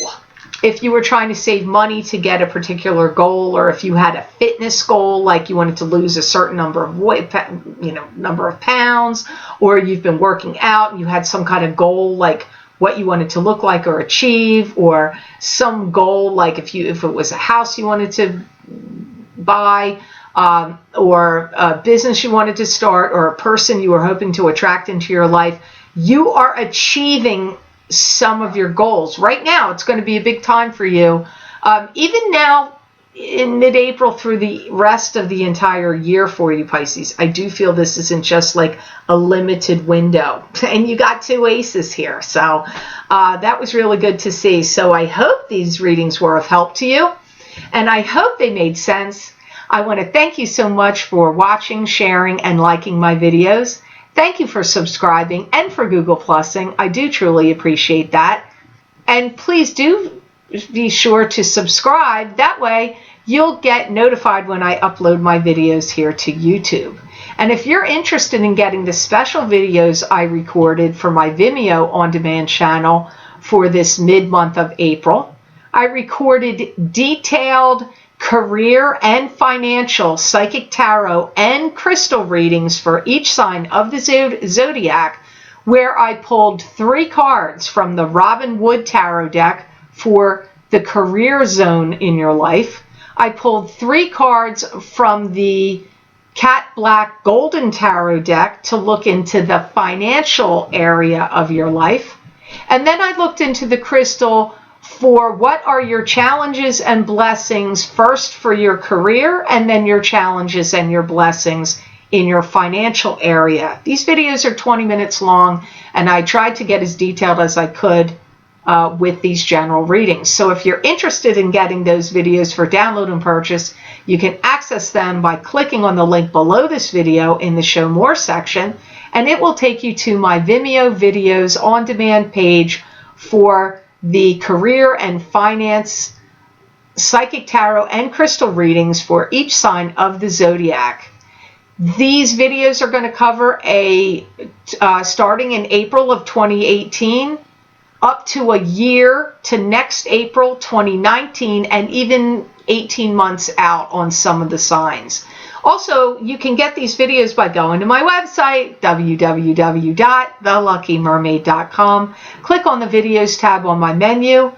if you were trying to save money to get a particular goal, or if you had a fitness goal, like you wanted to lose a certain number of pounds, or you've been working out and you had some kind of goal, like what you wanted to look like or achieve, or some goal, like if it was a house you wanted to buy, or a business you wanted to start, or a person you were hoping to attract into your life, you are achieving some of your goals. Right now, it's going to be a big time for you. Even now, in mid-April through the rest of the entire year for you, Pisces, I do feel this isn't just like a limited window. And you got 2 aces here. So that was really good to see. So I hope these readings were of help to you. And I hope they made sense. I want to thank you so much for watching, sharing, and liking my videos. Thank you for subscribing and for Google Plusing. I do truly appreciate that. And please do be sure to subscribe. That way you'll get notified when I upload my videos here to YouTube. And if you're interested in getting the special videos I recorded for my Vimeo on-demand channel for this mid-month of April, I recorded detailed career and financial psychic tarot and crystal readings for each sign of the zodiac, where I pulled 3 cards from the Robin Wood tarot deck for the career zone in your life. I pulled 3 cards from the Cat Black Golden tarot deck to look into the financial area of your life. And then I looked into the crystal for what are your challenges and blessings, first for your career, and then your challenges and your blessings in your financial area. These videos are 20 minutes long, and I tried to get as detailed as I could with these general readings. So if you're interested in getting those videos for download and purchase, you can access them by clicking on the link below this video in the Show More section, and it will take you to my Vimeo videos on demand page for the career and finance psychic tarot and crystal readings for each sign of the zodiac. These videos are going to cover starting in April of 2018 up to a year to next April 2019, and even 18 months out on some of the signs. Also, you can get these videos by going to my website, www.theluckymermaid.com. Click on the videos tab on my menu,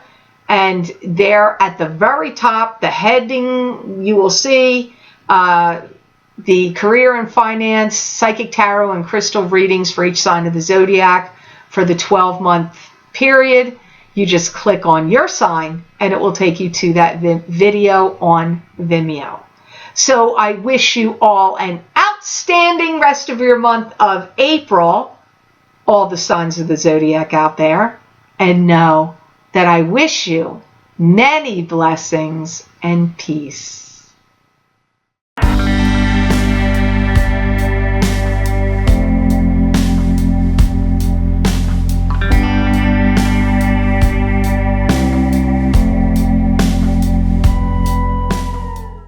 and there at the very top, the heading, you will see the career and finance, psychic tarot, and crystal readings for each sign of the zodiac for the 12-month period. You just click on your sign, and it will take you to that video on Vimeo. So I wish you all an outstanding rest of your month of April, all the signs of the zodiac out there, and know that I wish you many blessings and peace.